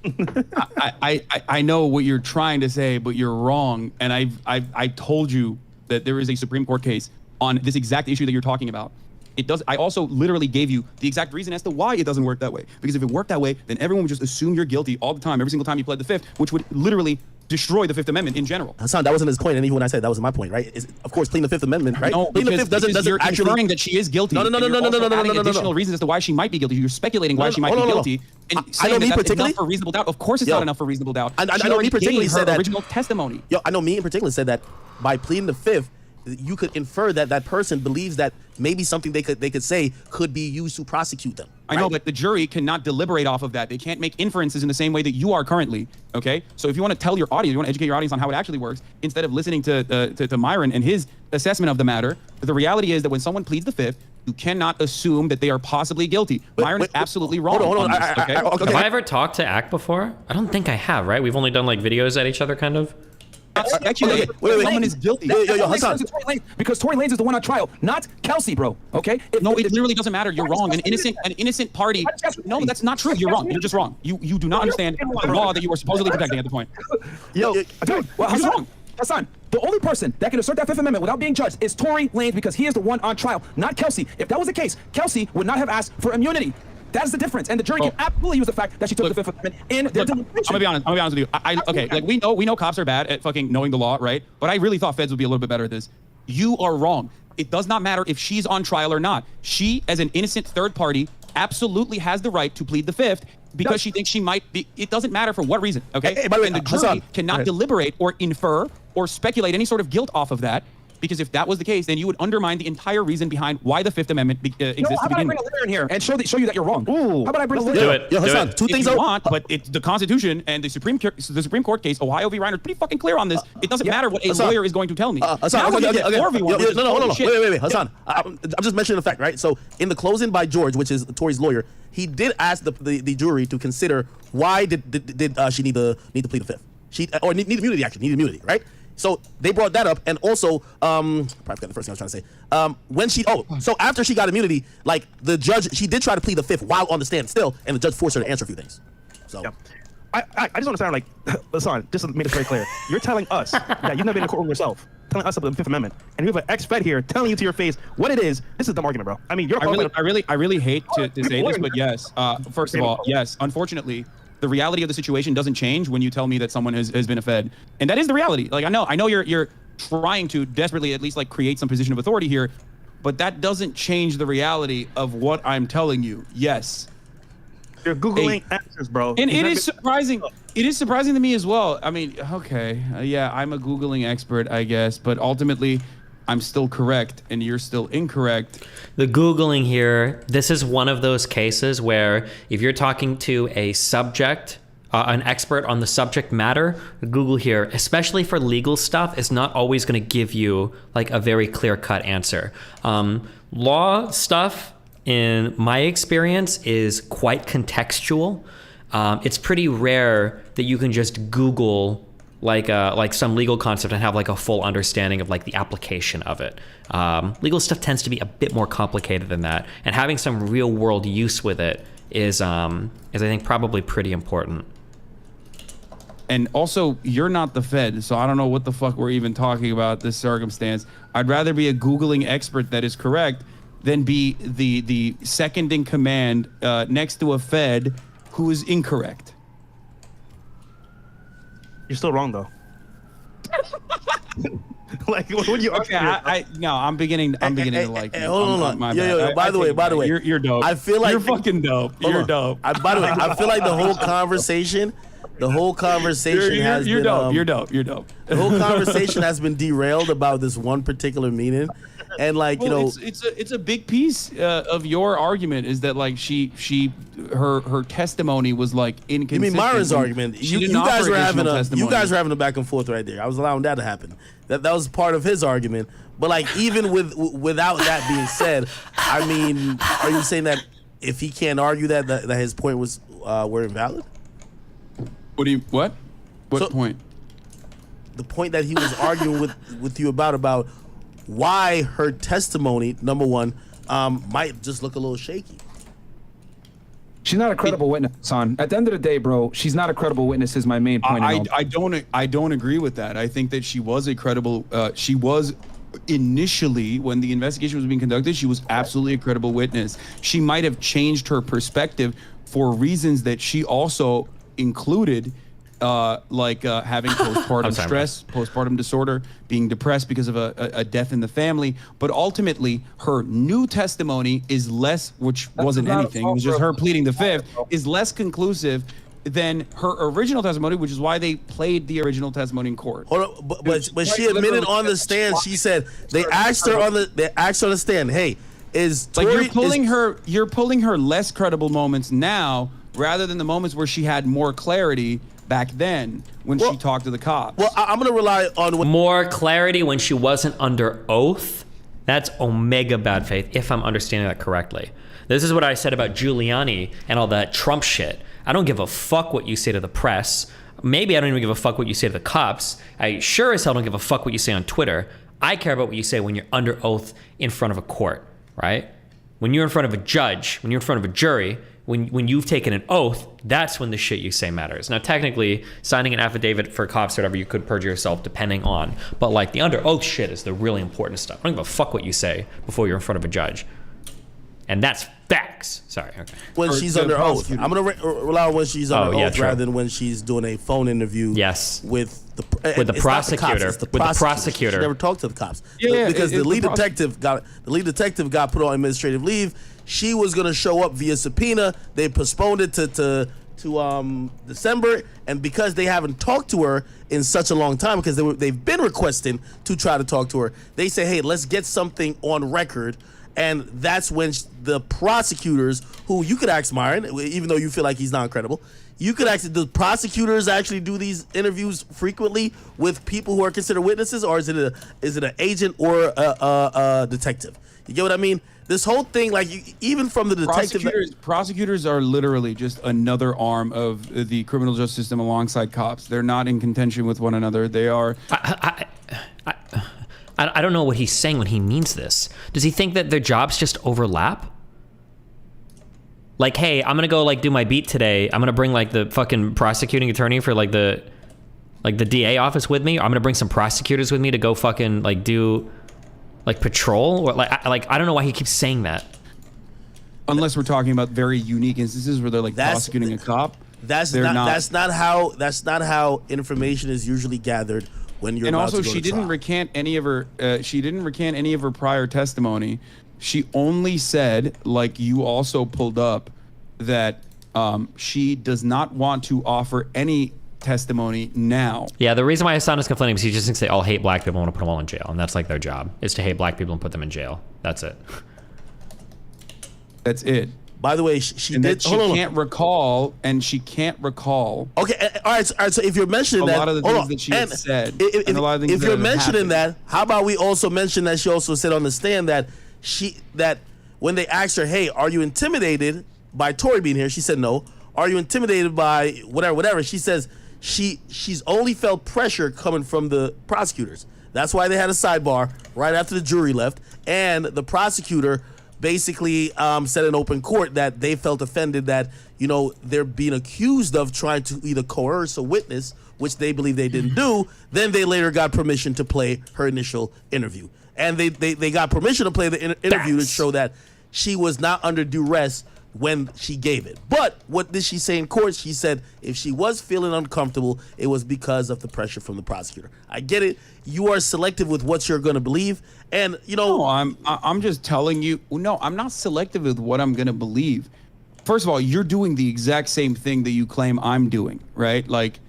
I know what you're trying to say, but you're wrong. And I told you that there is a Supreme Court case on this exact issue that you're talking about. It does. I also literally gave you the exact reason as to why it doesn't work that way. Because if it worked that way, then everyone would just assume you're guilty all the time, every single time you pled the Fifth, which would literally destroy the Fifth Amendment in general. Hasan, that wasn't his point, and even when I said that was my point, right? Of course, pleading the Fifth Amendment, right? No, Pleading the Fifth doesn't you're actually inferring that she is guilty. No. Additional reasons as to why she might be guilty. You're speculating why she might be guilty. And I know me that's particularly. enough for reasonable doubt. Of course, it's not enough for reasonable doubt. I know me particularly said that. Original testimony. Yo, I know me in particular said that by pleading the Fifth, you could infer that that person believes that maybe something they could say could be used to prosecute them. I know, but the jury cannot deliberate off of that. They can't make inferences in the same way that you are currently. Okay, so if you want to tell your audience, you want to educate your audience on how it actually works, instead of listening to Myron and his assessment of the matter, the reality is that when someone pleads the fifth, you cannot assume that they are possibly guilty. Myron is absolutely wrong. Hold on. On this, okay? Have I ever talked to Ak before? I don't think I have, right? We've only done like videos at each other, kind of. Actually, wait. someone is guilty. Yo, Hasan. Because Tory Lanez is the one on trial, not Kelsey, bro. Okay? No, it literally doesn't matter. You're wrong. An innocent party. No, that's not true. You're wrong. You're just wrong. You do not understand the law that you are supposedly protecting at the point. Yo, dude, well, Hasan, the only person that can assert that Fifth Amendment without being judged is Tory Lanez because he is the one on trial, not Kelsey. If that was the case, Kelsey would not have asked for immunity. That's the difference, and the jury can absolutely use the fact that she took the Fifth Amendment in their deliberation. I'm gonna be honest with you. Okay, like we know cops are bad at fucking knowing the law, right? But I really thought feds would be a little bit better at this. You are wrong. It does not matter if she's on trial or not. She, as an innocent third party, absolutely has the right to plead the fifth because she thinks she might be. It doesn't matter for what reason, okay? Hey, by the way, and the jury Hasan, cannot deliberate or infer or speculate any sort of guilt off of that. Because if that was the case, then you would undermine the entire reason behind why the Fifth Amendment exists How to about I begin bring with. a lawyer in here and show you that you're wrong? Ooh. How about I bring a lawyer? Do it. Yo, Do Hasan, it. two If things you I want, but it's the Constitution and the Supreme Court case, Ohio v. Reiner, is pretty fucking clear on this. It doesn't matter what a Hasan, lawyer is going to tell me. Hasan, Now when you okay. get 4v1, which is No. holy shit. Wait. Hasan, I'm just mentioning the fact, right? So in the closing by George, which is Tory's lawyer, he did ask the jury to consider why did she need to plead the fifth? She or need immunity, actually, need immunity, right? So they brought that up, and also, probably forgot the first thing I was trying to say. So after she got immunity, like the judge, she did try to plead the fifth while on the stand still, and the judge forced her to answer a few things. So. Yeah. I just want to sound like, Hasan, just to make this very clear. You're telling us that you've never been in a courtroom yourself, telling us about the Fifth Amendment, and we have an ex-fed here telling you to your face what it is. This is the argument, bro. I mean, you're. I really hate to say this, but yes. First of all, yes. Unfortunately, the reality of the situation doesn't change when you tell me that someone has been a fed, and that is the reality. Like I know you're trying to desperately at least like create some position of authority here, but that doesn't change the reality of what I'm telling you. Yes. You're Googling answers, bro. And it is surprising. It is surprising to me as well. I mean, okay, yeah, I'm a Googling expert, I guess, but ultimately, I'm still correct and you're still incorrect. The Googling here, this is one of those cases where if you're talking to a subject, an expert on the subject matter, Google here, especially for legal stuff, is not always going to give you like a very clear-cut answer. Law stuff, in my experience, is quite contextual. It's pretty rare that you can just Google like some legal concept and have like a full understanding of like the application of it. Legal stuff tends to be a bit more complicated than that, and having some real world use with it is I think probably pretty important. And also, you're not the Fed, so I don't know what the fuck we're even talking about this circumstance. I'd rather be a Googling expert that is correct than be the second in command next to a Fed who is incorrect. You're still wrong, though. Like, what are you? Okay, no, I'm beginning to like. Hold on. Yo, by the way, you're dope. I feel like you're fucking dope. You're dope. By the way, I feel like the whole conversation has you're been dope. You're dope. You're dope. The whole conversation has been derailed about this one particular meeting, and like it's a big piece of your argument is that like her testimony was like inconsistent. You mean Myron's argument? You guys were having a back and forth right there. I was allowing that to happen. That was part of his argument. But like even without that being said, I mean, are you saying that if he can't argue that his point was were invalid? What point? The point that he was arguing with you about why her testimony, number one, might just look a little shaky. She's not a credible witness, son. At the end of the day, bro, she's not a credible witness is my main point. I don't agree with that. I think that she was a credible, she was initially, when the investigation was being conducted, she was absolutely a credible witness. She might have changed her perspective for reasons that she also included, having postpartum stress, postpartum disorder, being depressed because of a death in the family. But ultimately, her new testimony is less, which wasn't anything, it was just her pleading the fifth, is less conclusive than her original testimony, which is why they played the original testimony in court. Hold on, but she admitted on the stand. She said they asked her on the stand, hey, is Like Tory you're pulling her less credible moments now rather than the moments where she had more clarity back then when she talked to the cops. Well, I'm gonna rely on what More clarity when she wasn't under oath. That's omega bad faith, if I'm understanding that correctly. This is what I said about Giuliani and all that Trump shit. I don't give a fuck what you say to the press. Maybe I don't even give a fuck what you say to the cops. I sure as hell don't give a fuck what you say on Twitter. I care about what you say when you're under oath in front of a court, right? When you're in front of a judge, when you're in front of a jury, when you've taken an oath, that's when the shit you say matters. Now, technically, signing an affidavit for cops or whatever, you could perjure yourself depending on. But like the under oath shit is the really important stuff. I don't give a fuck what you say before you're in front of a judge. And that's facts. Sorry. Okay. when she's under oath. I'm gonna rely on when she's under oath true. rather than when she's doing a phone interview. Yes. With the With the it's not prosecutor. cops, it's With the prosecutor. She never talked to the cops. Yeah, because the lead the detective got put on administrative leave. She was gonna show up via subpoena. They postponed it to December, and because they haven't talked to her in such a long time, because they've been requesting to try to talk to her, they say, hey, let's get something on record. And that's when the prosecutors, who you could ask Myron, even though you feel like he's not credible, you could ask, do prosecutors actually do these interviews frequently with people who are considered witnesses, or is it an agent or a detective? You get what I mean? This whole thing, like, even from the detective, prosecutors are literally just another arm of the criminal justice system alongside cops. They're not in contention with one another. They are. I don't know what he's saying when he means this. Does he think that their jobs just overlap? Like, hey, I'm gonna go like do my beat today. I'm gonna bring like the fucking prosecuting attorney for like the DA office with me. I'm gonna bring some prosecutors with me to go fucking like do like patrol or like I don't know why he keeps saying that. Unless we're talking about very unique instances where they're like prosecuting a cop. That's not how information is usually gathered when you're. And about also, to go she to didn't trial. recant any of her. She didn't recant any of her prior testimony. She only said, like you also pulled up, that she does not want to offer any testimony now. Yeah, the reason why Hasan is complaining is he just thinks they all hate black people and want to put them all in jail, and that's like their job is to hate black people and put them in jail. That's it. That's it. By the way, she And did. that she can't recall, and she can't recall. Okay, all right. So if you're mentioning A that, lot of the hold things on. that she had And said, if, and a lot of things if that you're have mentioning happened. that, how about we also mention that she also said on the stand that that when they asked her, "Hey, are you intimidated by Tory being here?" She said, "No." Are you intimidated by whatever? She says she's only felt pressure coming from the prosecutors. That's why they had a sidebar right after the jury left, and the prosecutor basically said in open court that they felt offended that, you know, they're being accused of trying to either coerce a witness, which they believe they didn't do. Then they later got permission to play her initial interview. And they got permission to play the interview to show that she was not under duress when she gave it. But what did she say in court? She said if she was feeling uncomfortable, it was because of the pressure from the prosecutor. I get it. You are selective with what you're going to believe. And, you know. No, I'm just telling you. No, I'm not selective with what I'm going to believe. First of all, you're doing the exact same thing that you claim I'm doing, right? Like,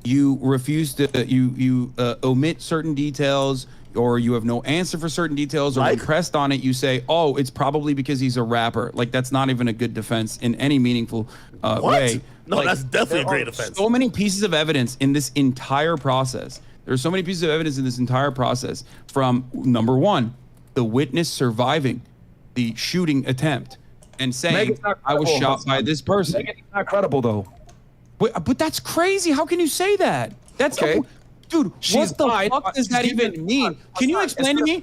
you refuse to, you omit certain details, or you have no answer for certain details, or when pressed on it, you say, oh, it's probably because he's a rapper. Like, that's not even a good defense in any meaningful way. No, like, that's definitely a great defense. So many pieces of evidence in this entire process. There's so many pieces of evidence in this entire process, from number one, the witness surviving the shooting attempt and saying, I was shot by this person. Megan's not credible, though. But that's crazy. How can you say that? That's Okay. Dude, She's what the lied. fuck does that She's even given- mean? Can you explain to me?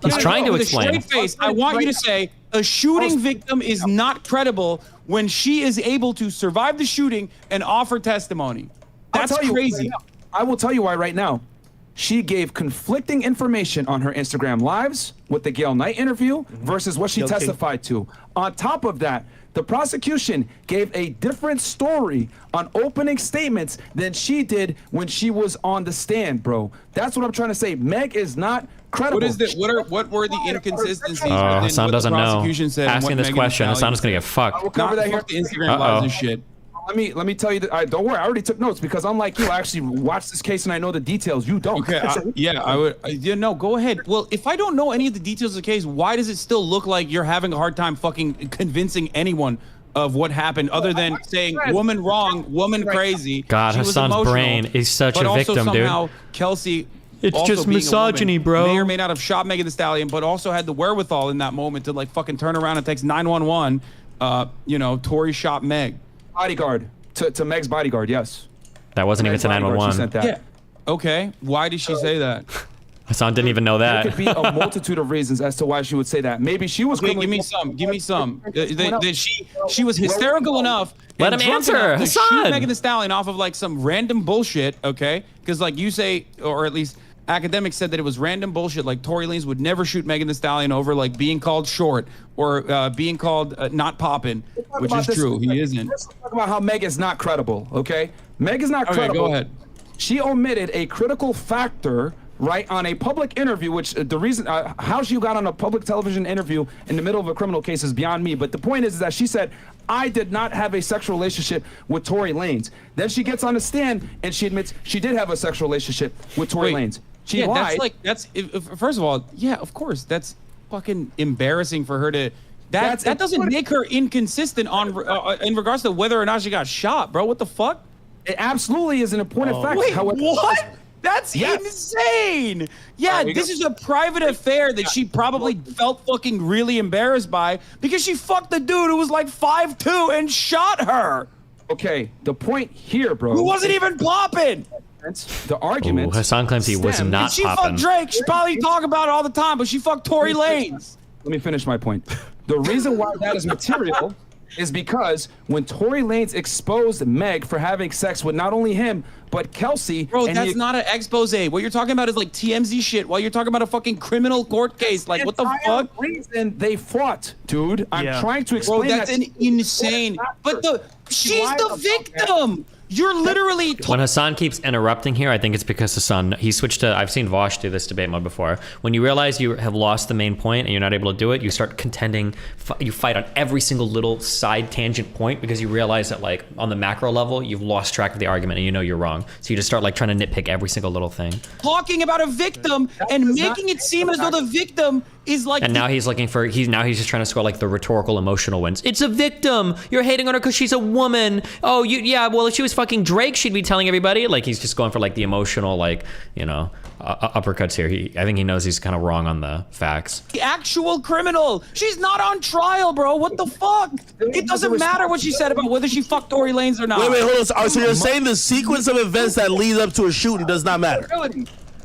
He's trying to with explain. a straight face, I want you to say a shooting victim is not credible when she is able to survive the shooting and offer testimony. That's I'll tell you crazy. right now. I will tell you why right now. She gave conflicting information on her Instagram lives with the Gail Knight interview versus what she Okay. testified to. On top of that, the prosecution gave a different story on opening statements than she did when she was on the stand, bro. That's what I'm trying to say. Meg is not credible. What were the inconsistencies? Hasan within what doesn't the know. prosecution said and Asking what this Megan question, Thee Hasan is Stallion gonna get fucked. We'll cover Not that here. fuck the Instagram lives and shit. Let me tell you that. Don't worry, I already took notes because unlike you, I actually watched this case and I know the details. You don't. Okay, I would. No, go ahead. Well, if I don't know any of the details of the case, why does it still look like you're having a hard time fucking convincing anyone of what happened, other than saying woman wrong, woman crazy? God, she was Hassan's emotional, brain is such but a also victim, dude. somehow Kelsey. It's also just being a misogyny, woman, bro. May or may not have shot Megan Thee Stallion, but also had the wherewithal in that moment to like fucking turn around and text 911. Tory shot Meg. Bodyguard to Meg's bodyguard. Yes. That wasn't even to Meg's bodyguard, she 911. sent that. Yeah. Okay. Why did she say that? Hassan didn't even know There that. could be a multitude of reasons as to why she would say that. Maybe she was. Okay, give me some. She was hysterical enough. Let and him drunk answer, enough to Hasan. shoot Megan Thee Stallion off of like some random bullshit. Okay, because like you say, or at least Akademiks said that it was random bullshit. Like Tory Lanez would never shoot Megan Thee Stallion over like being called short or being called not poppin', which is true. He isn't. Let's talk about how Meg is not credible. Okay, Meg is not Okay, credible. go ahead. She omitted a critical factor. Right, on a public interview, which the reason how she got on a public television interview in the middle of a criminal case is beyond me. But the point is that she said, I did not have a sexual relationship with Tory Lanez. Then she gets on the stand and she admits she did have a sexual relationship with Tory Lanez. She lied. First of all, yeah, of course, that's fucking embarrassing for her to. That doesn't make her inconsistent on in regards to whether or not she got shot, bro. What the fuck? It absolutely is an important fact. Wait, However, what? That's insane. Yeah, this is a private affair that she probably felt fucking really embarrassed by because she fucked the dude who was like 5'2" and shot her. Okay, the point here, bro. Who wasn't even popping. The argument. Hassan claims he was not She popping. fucked Drake. She probably talk about it all the time, but she fucked Tory Lanez. Let me finish my point. The reason why that is material is because when Tory Lanez exposed Meg for having sex with not only him, but Kelsey. Bro, that's not an expose. What you're talking about is like TMZ shit while you're talking about a fucking criminal court case. Like, what the fuck? Reason they fought, dude. I'm Yeah. trying to explain Bro, that's that. an insane. But she's the victim. You're literally. When Hassan keeps interrupting here, I think it's because Hassan, he switched to, I've seen Vosh do this debate mode before. When you realize you have lost the main point and you're not able to do it, you start contending, you fight on every single little side tangent point because you realize that like on the macro level, you've lost track of the argument and you know you're wrong. So you just start like trying to nitpick every single little thing. Talking about a victim and making it seem as though the victim is like. And now he's looking for, he's just trying to score like the rhetorical emotional wins. It's a victim. You're hating on her because she's a woman. Oh, yeah, well, if she was fucking Drake, she'd be telling everybody. Like he's just going for like the emotional, like, uppercuts here. I think he knows he's kind of wrong on the facts. The actual criminal. She's not on trial, bro. What the fuck? It doesn't matter what she said about whether she fucked Tory Lanez or not. Wait, hold on. So you're saying the sequence of events that lead up to a shooting does not matter?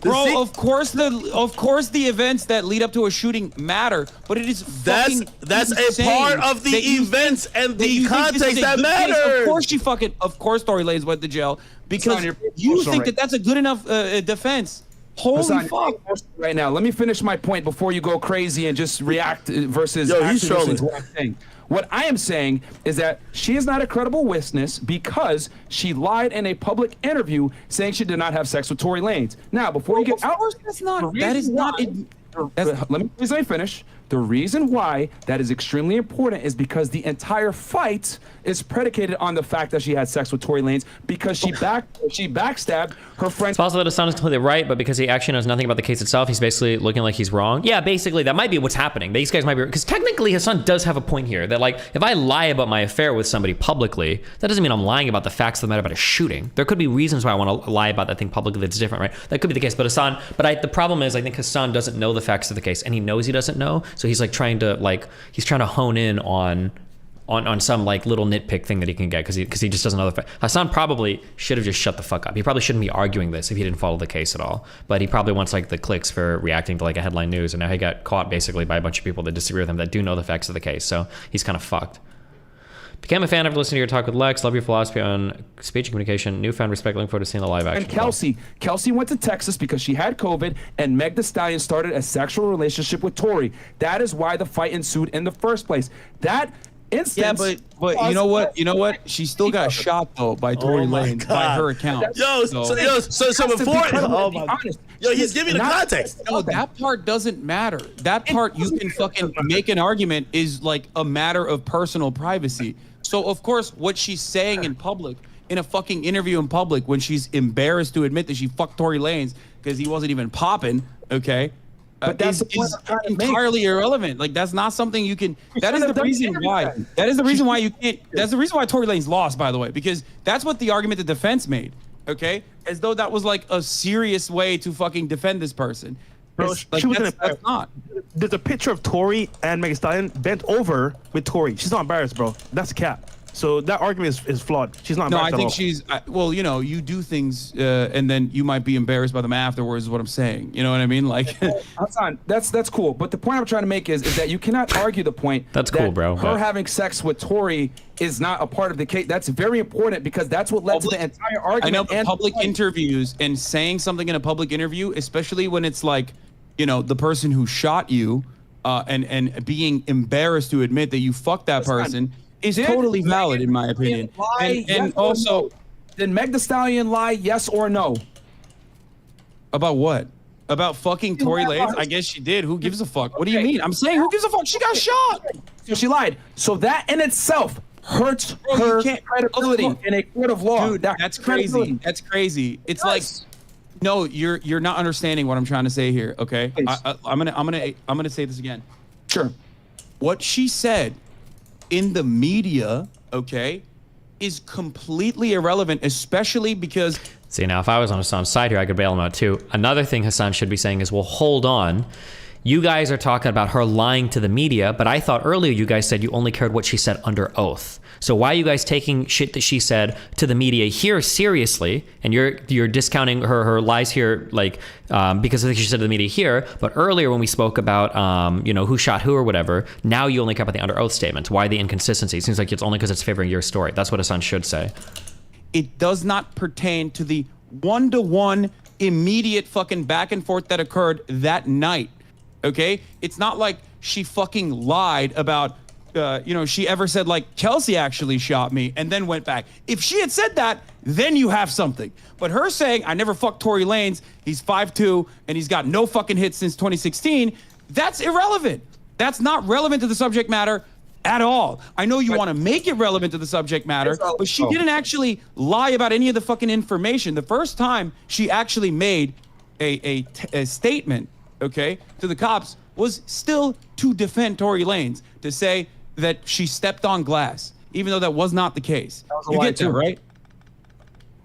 Bro, of course the events that lead up to a shooting matter, but it is fucking that's insane a part of the that you events think- and that you the think this is context a that good case. matters. Of course Tory Lanez went to jail because Hassan, you're you emotional think right that that's a good enough defense. Holy Hassan, fuck. right now, let me finish my point before you go crazy and just react versus Yo, he's actually listen trolling. to what I'm saying. What I am saying is that she is not a credible witness because she lied in a public interview saying she did not have sex with Tory Lanez. Now, before you get out, Of course that's not. the That is reason not. why- let me finish. The reason why that is extremely important is because the entire fight is predicated on the fact that she had sex with Tory Lanez because she backstabbed her friend. It's possible that Hassan is completely right, but because he actually knows nothing about the case itself, he's basically looking like he's wrong. Yeah, basically, that might be what's happening. These guys might be, because technically Hassan does have a point here that like, if I lie about my affair with somebody publicly, that doesn't mean I'm lying about the facts of the matter about a shooting. There could be reasons why I want to lie about that thing publicly that's different, right? That could be the case, but the problem is I think Hassan doesn't know the facts of the case, and he knows he doesn't know, so he's like trying to hone in on some like little nitpick thing that he can get because he just doesn't know the fact. Hasan probably should have just shut the fuck up. He probably shouldn't be arguing this if he didn't follow the case at all. But he probably wants like the clicks for reacting to like a headline news, and now he got caught basically by a bunch of people that disagree with him that do know the facts of the case. So he's kind of fucked. Became a fan after listening to your talk with Lex. Love your philosophy on speech and communication. Newfound respect. Looking forward to seeing the live action. And Kelsey went to Texas because she had COVID, and Meg Thee Stallion started a sexual relationship with Tory. That is why the fight ensued in the first place. That instance. Yeah, but you know what? She still got shot though by Tory Lanez by her account. So before, oh my God. Yo, he's giving the context. No, that part doesn't matter. That part you can fucking make an argument is like a matter of personal privacy. So of course, what she's saying in public, in a fucking interview in public, when she's embarrassed to admit that she fucked Tory Lanez because he wasn't even popping, okay? But that's is entirely irrelevant. Like that's not something you can. That is the reason why. That is the reason why you can't. That's the reason why Tory Lanez lost, by the way, because that's what the argument the defense made. Okay, as though that was like a serious way to fucking defend this person. Bro, Like, that's not. There's a picture of Tory and Megan Stallion bent over with Tory. She's not embarrassed, bro. That's cap. So that argument is flawed. She's not No, embarrassed I think at all. she's. Well, you know, you do things, and then you might be embarrassed by them afterwards. Is what I'm saying. You know what I mean? Like, Hasan, that's cool. But the point I'm trying to make is that you cannot argue the point. That's that cool, bro, Her but- having sex with Tory is not a part of the case. That's very important because that's what led to the entire argument. I know, but and public interviews and saying something in a public interview, especially when it's like, you know, the person who shot you, and being embarrassed to admit that you fucked that person is totally valid in my opinion. And also, did Meg Thee Stallion lie? Yes or no? about what? About fucking Tory Lanez? I guess she did. Who gives a fuck? What do you mean? I'm saying who gives a fuck? She got shot. So she lied. So that in itself hurts Bro, you her can't- credibility of course. in a court of law. Dude, that's crazy. credibility. That's crazy. It's Yes. like, no, you're not understanding what I'm trying to say here. Okay, Please. I'm gonna say this again. Sure. What she said in the media, okay, is completely irrelevant, especially because See, now if I was on Hassan's side here, I could bail him out too. Another thing Hasan should be saying is, well, hold on. You guys are talking about her lying to the media, but I thought earlier you guys said you only cared what she said under oath. So why are you guys taking shit that she said to the media here seriously, and you're discounting her lies here, like because of the things she said to the media here, but earlier when we spoke about you know, who shot who or whatever, now you only care about the under oath statements. Why the inconsistency? It seems like it's only because it's favoring your story. That's what Hasan should say. it does not pertain to the one-to-one immediate fucking back and forth that occurred that night. Okay? It's not like she fucking lied about, you know, she ever said like, Kelsey actually shot me and then went back. If she had said that, then you have something. But her saying, I never fucked Tory Lanez, he's 5'2", and he's got no fucking hits since 2016, that's irrelevant. That's not relevant to the subject matter at all. I know you want to make it relevant to the subject matter, but she didn't actually lie about any of the fucking information. The first time she actually made a statement, okay, to the cops was still to defend Tory Lanez, to say that she stepped on glass, even though that was not the case. That was a You lie get that, too. right?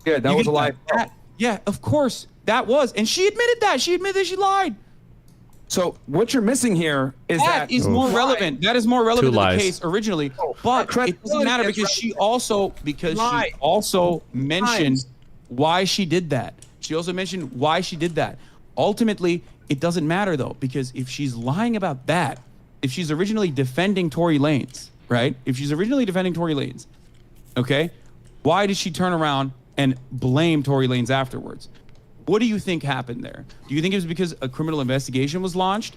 Yeah, that You was get a lie. that? Yeah, of course. That was. And she admitted that. She admitted that she lied. So what you're missing here is That that is more relevant. That is more relevant to lies. the case originally. But it doesn't matter because she also mentioned why she did that. She also mentioned why she did that. Ultimately, it doesn't matter though, because if she's lying about that, if she's originally defending Tory Lanez, right? If she's originally defending Tory Lanez, okay, why did she turn around and blame Tory Lanez afterwards? What do you think happened there? Do you think it was because a criminal investigation was launched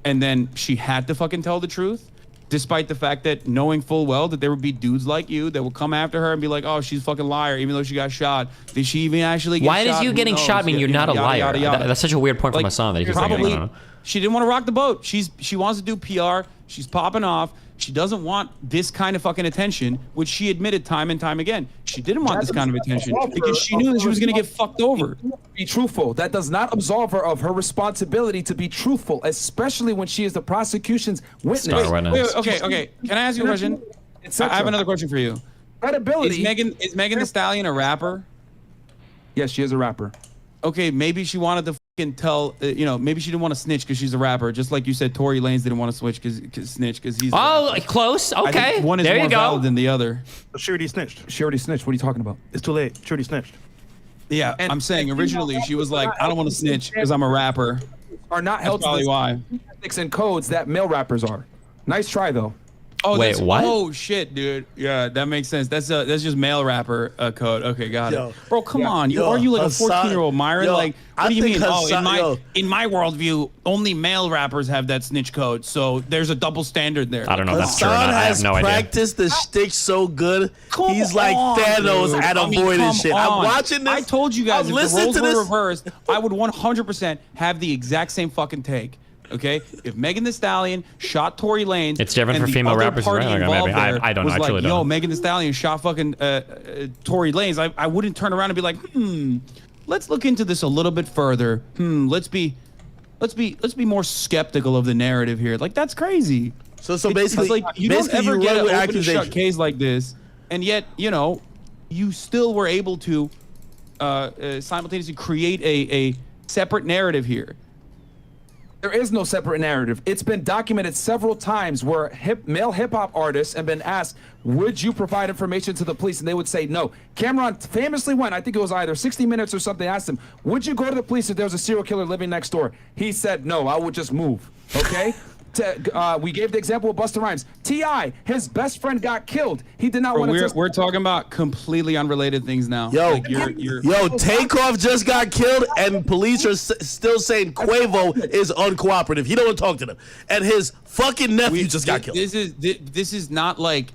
and then she had to fucking tell the truth? Despite the fact that knowing full well that there would be dudes like you that would come after her and be like, oh, she's a fucking liar, even though she got shot. Did she even actually get shot? Why does you Who getting knows? shot mean you're not a Yada, liar? yada, yada. That's such a weird point from Like, Hasan that he's saying, probably I don't know. she didn't want to rock the boat. She wants to do PR. She's popping off. She doesn't want this kind of fucking attention, which she admitted time and time again. She didn't want this kind of attention because she knew that she was going to get fucked over. be truthful. That does not absolve her of her responsibility to be truthful, especially when she is the prosecution's witness. Star witness. Wait, okay. Can I ask you a question? I have another question for you. Credibility. Is Megan Thee Stallion a rapper? Yes, she is a rapper. Okay, maybe she wanted to fucking tell, you know, maybe she didn't want to snitch because she's a rapper, just like you said Tory Lanez didn't want to snitch because he's. Oh, close. I Okay. think one is there more you go. valid than the other. She already snitched. She already snitched. What are you talking about? It's too late. She already snitched. Yeah, I'm saying originally she was like, I don't want to snitch because I'm a rapper. Are not That's held to probably the why. ethics and codes that male rappers are. Nice try though. Oh, Wait, that's, what? Oh shit, dude. Yeah, that makes sense. That's just male rapper code. Okay, got Yo. it. Bro, come on. Yo, Are you like Hasan- a 14-year-old Myron? Yo, Like, what I do you think mean? Hasan- In my worldview, only male rappers have that snitch code. So there's a double standard there. I don't know if that's true or Hasan not. I has have no idea. practiced the shtick so good. Come He's like on, Thanos dude. at I mean, avoiding come shit. on. I'm watching this. I told you guys, I'm if the listening roles to were this. reversed, I would 100% have the exact same fucking take. Okay, if Megan Thee Stallion shot Tory Lanez, It's different and for the female other rappers, party right? Like, involved maybe. I there don't know. was I like, truly yo, don't. Megan Thee Stallion shot fucking Tory Lanez, I wouldn't turn around and be like, let's look into this a little bit further. Let's be more skeptical of the narrative here. Like, that's crazy. So It's basically, like you don't basically ever you get run an with open and shut accusation. case like this, and yet you still were able to simultaneously create a separate narrative here. There is no separate narrative. It's been documented several times where male hip hop artists have been asked, would you provide information to the police? And they would say no. Cameron famously went, I think it was either 60 Minutes or something, asked him, would you go to the police if there was a serial killer living next door? He said, no, I would just move. Okay? We gave the example of Busta Rhymes. T.I., his best friend got killed. He did not Bro, want to we're talking about completely unrelated things now. Yo, Like, you're Takeoff just got killed, and police are still saying Quavo is uncooperative. He don't want to talk to them, and his fucking nephew just got killed. This is not like,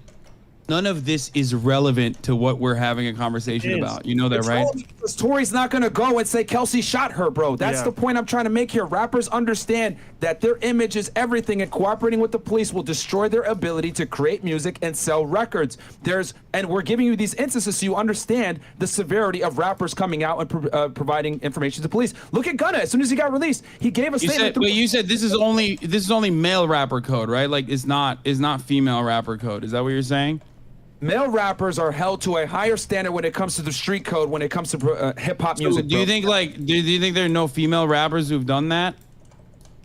none of this is relevant to what we're having a conversation It is. about. You know that, right? Because Tory's not gonna go and say Kelsey shot her, bro. That's Yeah. the point I'm trying to make here. Rappers understand that their image is everything, and cooperating with the police will destroy their ability to create music and sell records. And we're giving you these instances so you understand the severity of rappers coming out and providing information to police. Look at Gunna. As soon as he got released, he gave a statement. You said this is only male rapper code, right? Like it's not female rapper code. Is that what you're saying? Male rappers are held to a higher standard when it comes to the street code, when it comes to hip hop music. Do you think do you think there are no female rappers who've done that?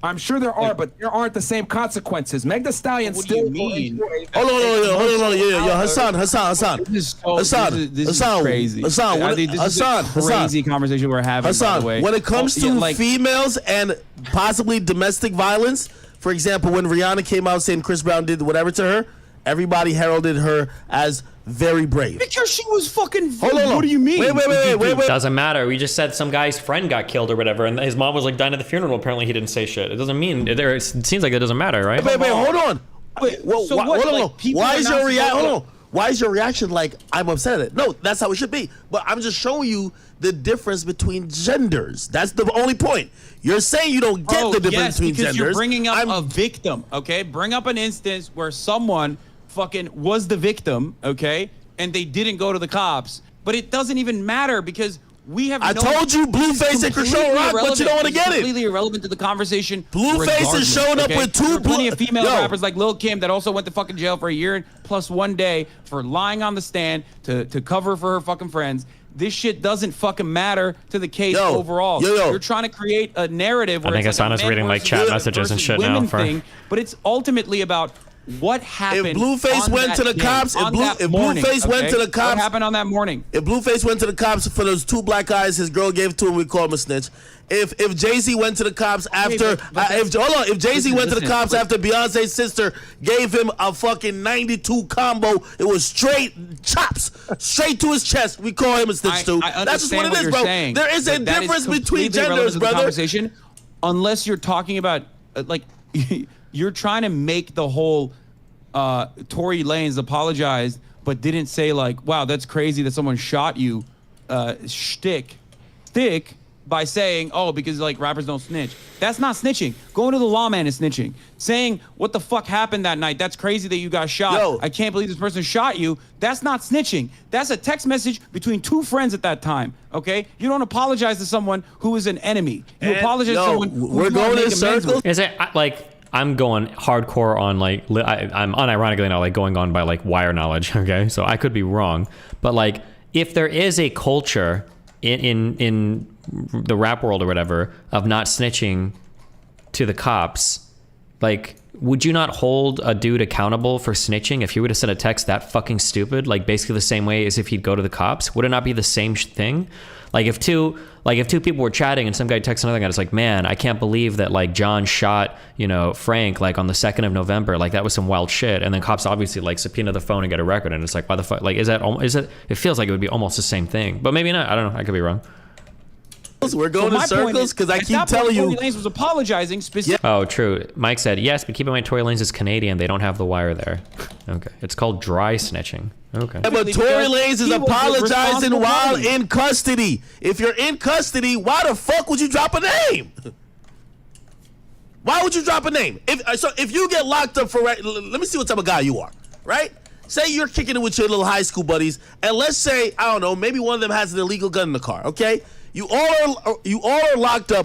I'm sure there are, but there aren't the same consequences. Meg Thee Stallion What do you still. mean? Hold on, yo, Hasan. This is crazy. Hasan, I think this is a crazy conversation we're having. By the Hasan, way, when it comes to females and possibly domestic violence, for example, when Rihanna came out saying Chris Brown did whatever to her, everybody heralded her as very brave. because she was fucking. Hold on. What do you mean? Wait. Doesn't matter. We just said some guy's friend got killed or whatever, and his mom was like dying at the funeral. Apparently, he didn't say shit. It doesn't mean it seems like it doesn't matter, right? Wait, hold on. So what? Hold on. Like, people Why are is not your reaction? supposed to- Hold on. Why is your reaction like I'm upset at it? No, that's how it should be. But I'm just showing you the difference between genders. That's the only point. You're saying you don't get the difference between because genders. you're bringing up I'm- a victim, okay? Bring up an instance where someone fucking was the victim, okay? And they didn't go to the cops. But it doesn't even matter because we have I told you Blueface and Krishan Rock, but you don't want to get it. Completely irrelevant to the conversation. Blueface is regardless, showing up okay? with two There are plenty of female Yo. rappers like Lil Kim that also went to fucking jail for a year plus 1 day for lying on the stand to cover for her fucking friends. This shit doesn't fucking matter to the case overall. Yo. You're trying to create a narrative where I think it's like Hasan a is men reading like versus chat women messages and versus shit now women for. thing, but it's ultimately about what happened. If Blueface on went that to the day, cops, on that if morning, Blueface went to the what cops, happened on that morning? if Blueface went to the cops for those two black guys his girl gave to him, we call him a snitch. If Jay-Z went to the cops after, if Jay-Z went to the cops after Beyonce's sister gave him a fucking 92 combo, it was straight chops, straight to his chest. We call him a snitch too. That's just what it is, bro. Saying, there is a that difference is between completely irrelevant genders, to the brother. Conversation, unless you're talking about like you're trying to make the whole Tory Lanez apologized, but didn't say like, "Wow, that's crazy that someone shot you." Shtick by saying, "Oh, because like rappers don't snitch." That's not snitching. Going to the lawman is snitching. Saying, "What the fuck happened that night? That's crazy that you got shot. Yo. I can't believe this person shot you." That's not snitching. That's a text message between two friends at that time. Okay, you don't apologize to someone who is an enemy. You And, apologize to someone who we're you wanna going in make amends circles. with. Is it like I'm going hardcore on like I'm unironically now like going on by like wire knowledge, okay? So I could be wrong, but like if there is a culture in the rap world or whatever of not snitching to the cops, like would you not hold a dude accountable for snitching if he would have sent a text that fucking stupid, like basically the same way as if he'd go to the cops? Would it not be the same thing? Like if two people were chatting and some guy texts another guy, it's like, man, I can't believe that like John shot, you know, Frank like on the 2nd of November. Like that was some wild shit. And then cops obviously like subpoena the phone and get a record. And it's like, why the fuck? Like, is it? It feels like it would be almost the same thing, but maybe not. I don't know. I could be wrong. We're going in circles because I keep telling you. Tory Lanez was apologizing specifically. Oh, true. Mike said, yes, but keep in mind Tory Lanez is Canadian. They don't have the wire there. Okay. It's called dry snitching. Okay. Yeah, but Tory Lanez is apologizing while in custody. If you're in custody, why the fuck would you drop a name? Why would you drop a name? If you get locked up for, let me see what type of guy you are, right? Say you're kicking it with your little high school buddies, and let's say, I don't know, maybe one of them has an illegal gun in the car, okay? You all are locked up.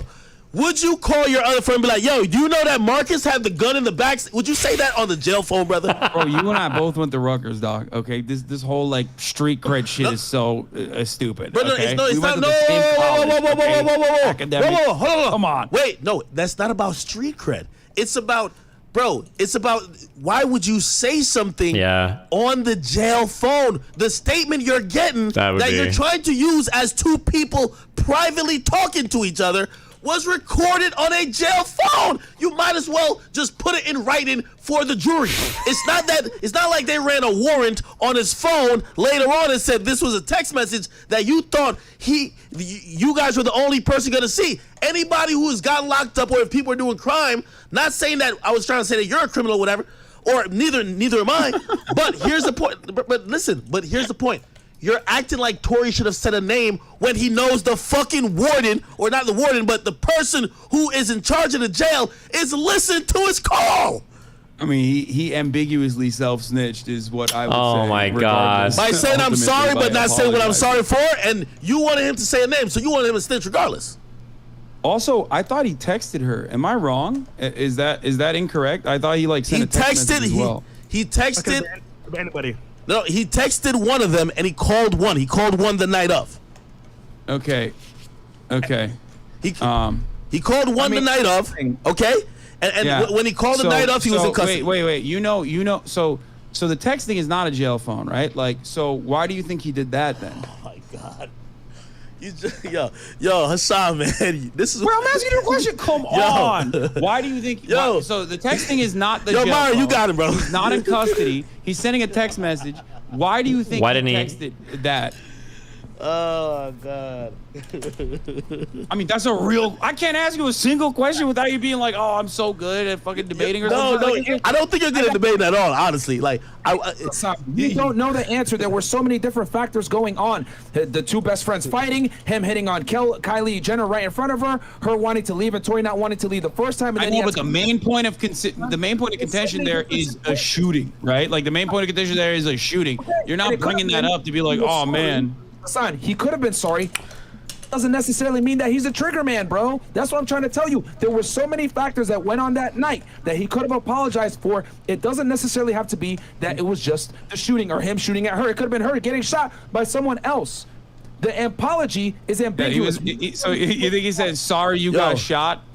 Would you call your other friend and be like, yo, do you know that Marcus had the gun in the back? Would you say that on the jail phone, brother? Bro, you and I both went to Rutgers, dog. Okay, this whole like street cred shit is so stupid. But okay? it's not. Whoa, Akademiks. hold on. Come on. Wait, no, that's not about street cred. It's about, bro, why would you say something on the jail phone? The statement you're getting that you're trying to use as two people privately talking to each other was recorded on a jail phone. You might as well just put it in writing for the jury. It's not like they ran a warrant on his phone later on and said this was a text message that you thought you guys were the only person gonna see. Anybody who has gotten locked up or if people are doing crime, not saying that I was trying to say that you're a criminal or whatever, or neither am I. But here's the point. But listen, here's the point. You're acting like Tory should have said a name when he knows the fucking warden, or not the warden, but the person who is in charge of the jail is listening to his call. I mean, he ambiguously self-snitched is what I would say. Oh my God. By saying I'm sorry, but not saying what I'm sorry for, and you wanted him to say a name, so you wanted him to snitch regardless. Also, I thought he texted her. Am I wrong? Is that incorrect? I thought he like sent a text message as well. He texted anybody. No, he texted one of them and he called one. He called one the night of. Okay. He called one the night of. Okay. And when he called the night of, he was in custody. Wait. You know. So the texting is not a jail phone, right? Like, so why do you think he did that then? Oh my God. Yo, Hasan, man, this is. Well, I'm asking you a question. Come on. Why do you think? So the texting is not the. Myron, phone. you got him, bro. He's not in custody. He's sending a text message. Why do you think he texted that? Oh God. I mean, that's a real. I can't ask you a single question without you being like, "Oh, I'm so good at fucking debating." Or something. No, I don't think you're good at debating at all. Honestly, like, you don't know the answer. There were so many different factors going on. The two best friends fighting, him hitting on Kylie Jenner right in front of her wanting to leave, and Tory not wanting to leave the first time. And then but the main point of contention there is a shooting, right? Like the main point of contention there is a shooting. You're not bringing that up to be like, "Oh man." Hasan, he could have been sorry. Doesn't necessarily mean that he's a trigger man, bro. That's what I'm trying to tell you. There were so many factors that went on that night that he could have apologized for. It doesn't necessarily have to be that it was just the shooting or him shooting at her. It could have been her getting shot by someone else. The apology is ambiguous. So you think he said, sorry you got shot?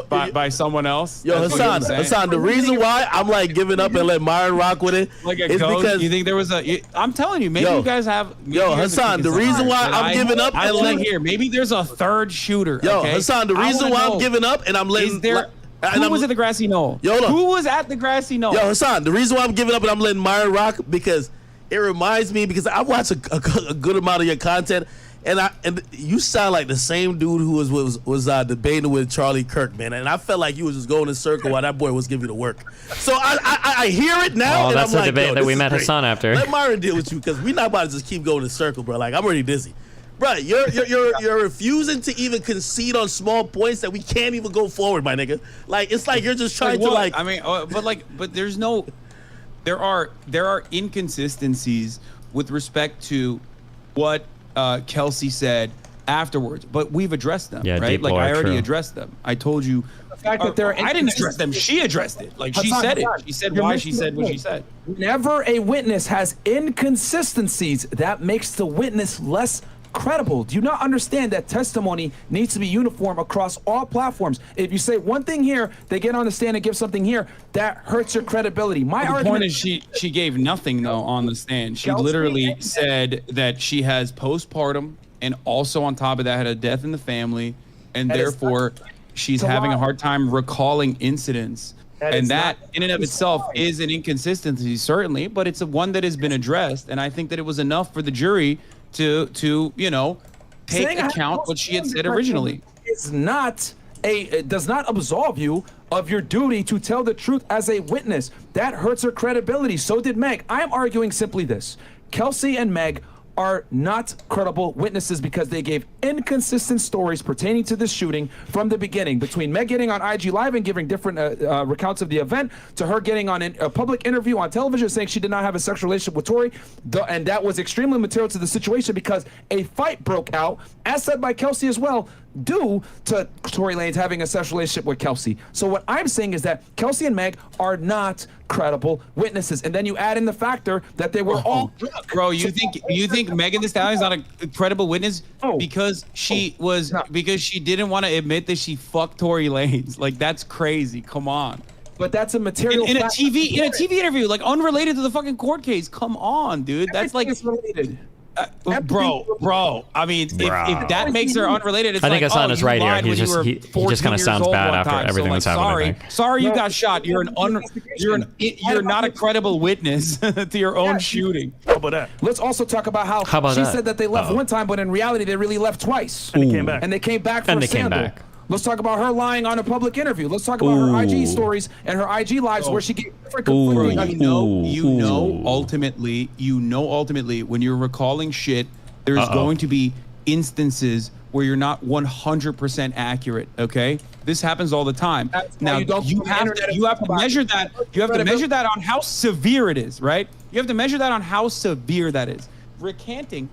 By someone else? Hasan, the reason why I'm like giving up and let Myron rock with it is because you think there was I'm telling you, maybe you guys have. Hasan, the reason why I'm giving up and letting here, maybe there's a third shooter. Hasan, the reason why I'm giving up and I'm letting. Who was at the grassy knoll? Who was at the grassy knoll? Hasan, the reason why I'm giving up and I'm letting Myron rock because it reminds me because I watch a good amount of your content. And you sound like the same dude who was debating with Charlie Kirk, man. And I felt like you was just going in a circle while that boy was giving you the work. So I hear it now. And that's the debate that we met Hasan after. Let Myron deal with you because we're not about to just keep going in a circle, bro. Like I'm already dizzy, bro. You're refusing to even concede on small points that we can't even go forward, my nigga. Like it's like you're just trying to like. I mean, but there's no. There are inconsistencies with respect to what. Kelsey said afterwards, but we've addressed them, right? Like I already addressed them. I told you. The fact that I didn't address them. She addressed it. Like she said it. She said why she said what she said. Whenever a witness has inconsistencies, that makes the witness less credible. Do you not understand that testimony needs to be uniform across all platforms? If you say one thing here, they get on the stand and give something here, that hurts your credibility. My The point is she gave nothing though on the stand. She literally said that she has postpartum and also on top of that had a death in the family, and therefore she's having a hard time recalling incidents. And that in and of itself is an inconsistency, certainly, but it's one that has been addressed. And I think that it was enough for the jury to take account what she had said originally. It's not it does not absolve you of your duty to tell the truth as a witness. That hurts her credibility. So did Meg. I am arguing simply this. Kelsey and Meg are not credible witnesses because they gave inconsistent stories pertaining to this shooting from the beginning, between Meg getting on IG Live and giving different recounts of the event, to her getting on a public interview on television saying she did not have a sexual relationship with Tory, and that was extremely material to the situation because a fight broke out, as said by Kelsey as well, due to Tory Lanez having a sexual relationship with Kelsey. So what I'm saying is that Kelsey and Meg are not credible witnesses, and then you add in the factor that they were all drunk. Bro, you think Megan Thee Stallion is not a credible witness because she didn't want to admit that she fucked Tory Lanez? Like, that's crazy. Come on. But that's a material in a TV interview, like unrelated to the fucking court case. Come on, dude. That's like related. Bro. I mean, if that makes her unrelated, it's I think like, Hasan is right here. He just kind of sounds bad after everything that's happened. Sorry, you got shot. You're not a credible witness to your own shooting. How about that? Let's also talk about how she said that they left one time, but in reality they really left twice. And they came back. And they came back for a scandal. Let's talk about her lying on a public interview. Let's talk about her IG stories and her IG lives where she gave different conflicting. Ultimately, when you're recalling shit, there's going to be instances where you're not 100% accurate. Okay, this happens all the time. Now you have to measure that. You have to measure that on how severe it is, right? You have to measure that on how severe that is. Recanting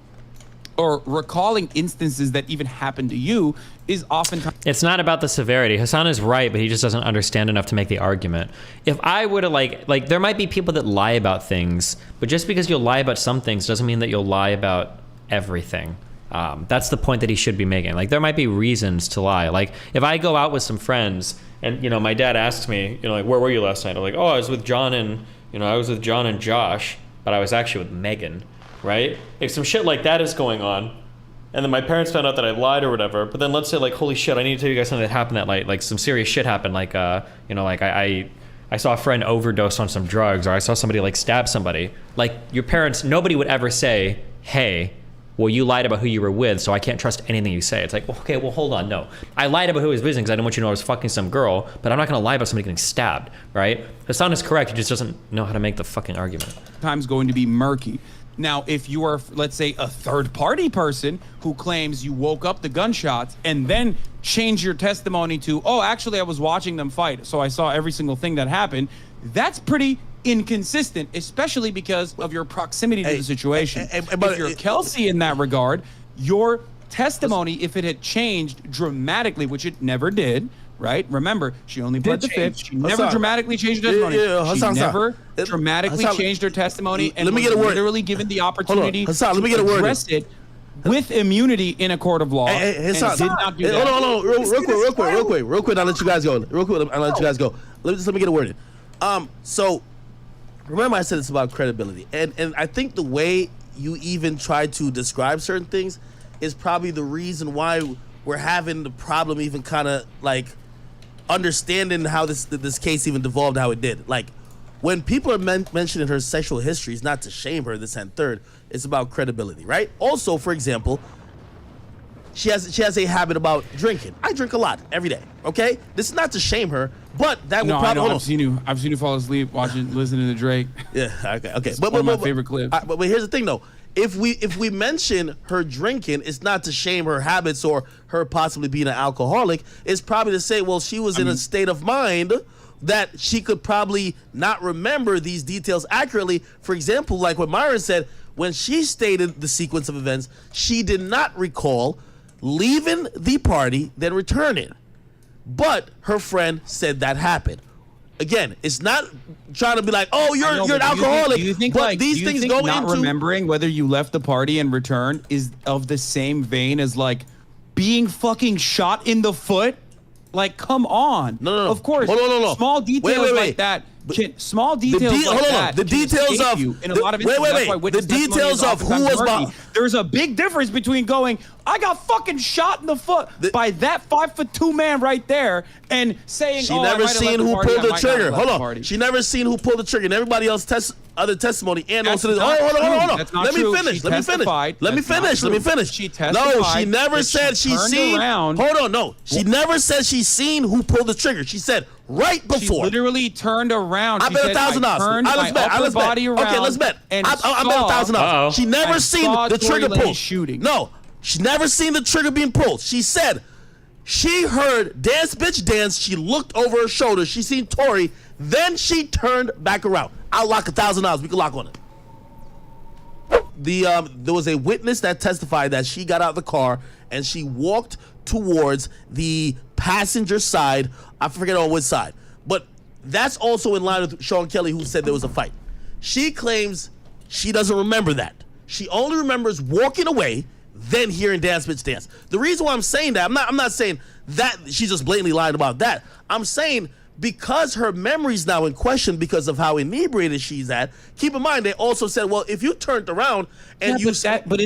or recalling instances that even happened to you is oftentimes... It's not about the severity. Hasan is right, but he just doesn't understand enough to make the argument. If I were to like there might be people that lie about things, but just because you'll lie about some things doesn't mean that you'll lie about everything. That's the point that he should be making. Like, there might be reasons to lie. Like, if I go out with some friends and, my dad asks me, like, where were you last night? I'm like, oh, I was with John and Josh, but I was actually with Megan. Right? If some shit like that is going on, and then my parents found out that I lied or whatever, but then let's say, like, holy shit, I need to tell you guys something that happened that night, like some serious shit happened, like, I saw a friend overdose on some drugs, or I saw somebody, like, stab somebody. Like, your parents, nobody would ever say, hey, well, you lied about who you were with, so I can't trust anything you say. It's like, well, okay, well, hold on, no. I lied about who I was visiting because I didn't want you to know I was fucking some girl, but I'm not going to lie about somebody getting stabbed, right? Hasan is correct, he just doesn't know how to make the fucking argument. Time's going to be murky. Now, if you are, let's say, a third-party person who claims you woke up the gunshots and then change your testimony to, oh, actually, I was watching them fight, so I saw every single thing that happened, that's pretty inconsistent, especially because of your proximity to the situation. If you're Kelsey in that regard, your testimony, if it had changed dramatically, which it never did, right? Remember, she only pled the fifth. She never dramatically changed her testimony. She never dramatically changed her testimony and was literally given the opportunity to address it with immunity in a court of law. And did not do that. Hold on, real quick. I'll let you guys go. Let me get a word in. So, remember I said it's about credibility. And I think the way you even try to describe certain things is probably the reason why we're having the problem even kind of like understanding how this case even devolved how it did. Like, when people are mentioning her sexual history, it's not to shame her, this and third. It's about credibility, right? Also, for example, she has a habit about drinking. I drink a lot every day. Okay, this is not to shame her, but that would probably. I've seen you fall asleep listening to Drake. Yeah, okay. It's one of my favorite clips. But here's the thing, though. If we mention her drinking, it's not to shame her habits or her possibly being an alcoholic. It's probably to say, well, she was in a state of mind that she could probably not remember these details accurately. For example, like what Myron said, when she stated the sequence of events, she did not recall leaving the party, then returning. But her friend said that happened. Again, it's not trying to be like, oh, you're an but alcoholic. Do you think but like these do you things think go not into remembering whether you left the party and returned is of the same vein as like being fucking shot in the foot? Like, come on. No. Of course. No. Small details like that. Small details like that. The details of you in a lot of instances. That's why witness the details testimony of is who was oftentimes behind. There's a big difference between going, I got fucking shot in the foot by that 5'2" man right there, and saying, She oh, never I might have seen left the who party, pulled I the might not have trigger. left Hold the on. party. She never seen who pulled the trigger. And everybody else other testimony and That's also not hold on. true. That's not Let me true. finish. She Let me finish. testified. Let me That's not finish. Let me true. finish. She No, testified she never that said she she turned seen. around. Hold on, no. She never said she seen who pulled the trigger. She said right She before. literally turned around. I She bet said, $1,000. I turned Let's my bet. upper Let's bet. body around. Okay, let's bet. And I bet $1,000. Uh-oh. She never and seen saw the trigger Tory Lanez pulled. shooting. No, she never seen the trigger being pulled. She said she heard dance bitch dance. She looked over her shoulder. She seen Tory. Then she turned back around. I'll lock $1,000. We can lock on it. There was a witness that testified that she got out of the car and she walked towards the passenger side. I forget on which side, but that's also in line with Sean Kelly, who said there was a fight. She claims she doesn't remember that. She only remembers walking away, then hearing dance bitch dance. The reason why I'm saying that, I'm not saying that she's just blatantly lying about that. I'm saying because her memory's now in question because of how inebriated she's at. Keep in mind, they also said, well, if you turned around and but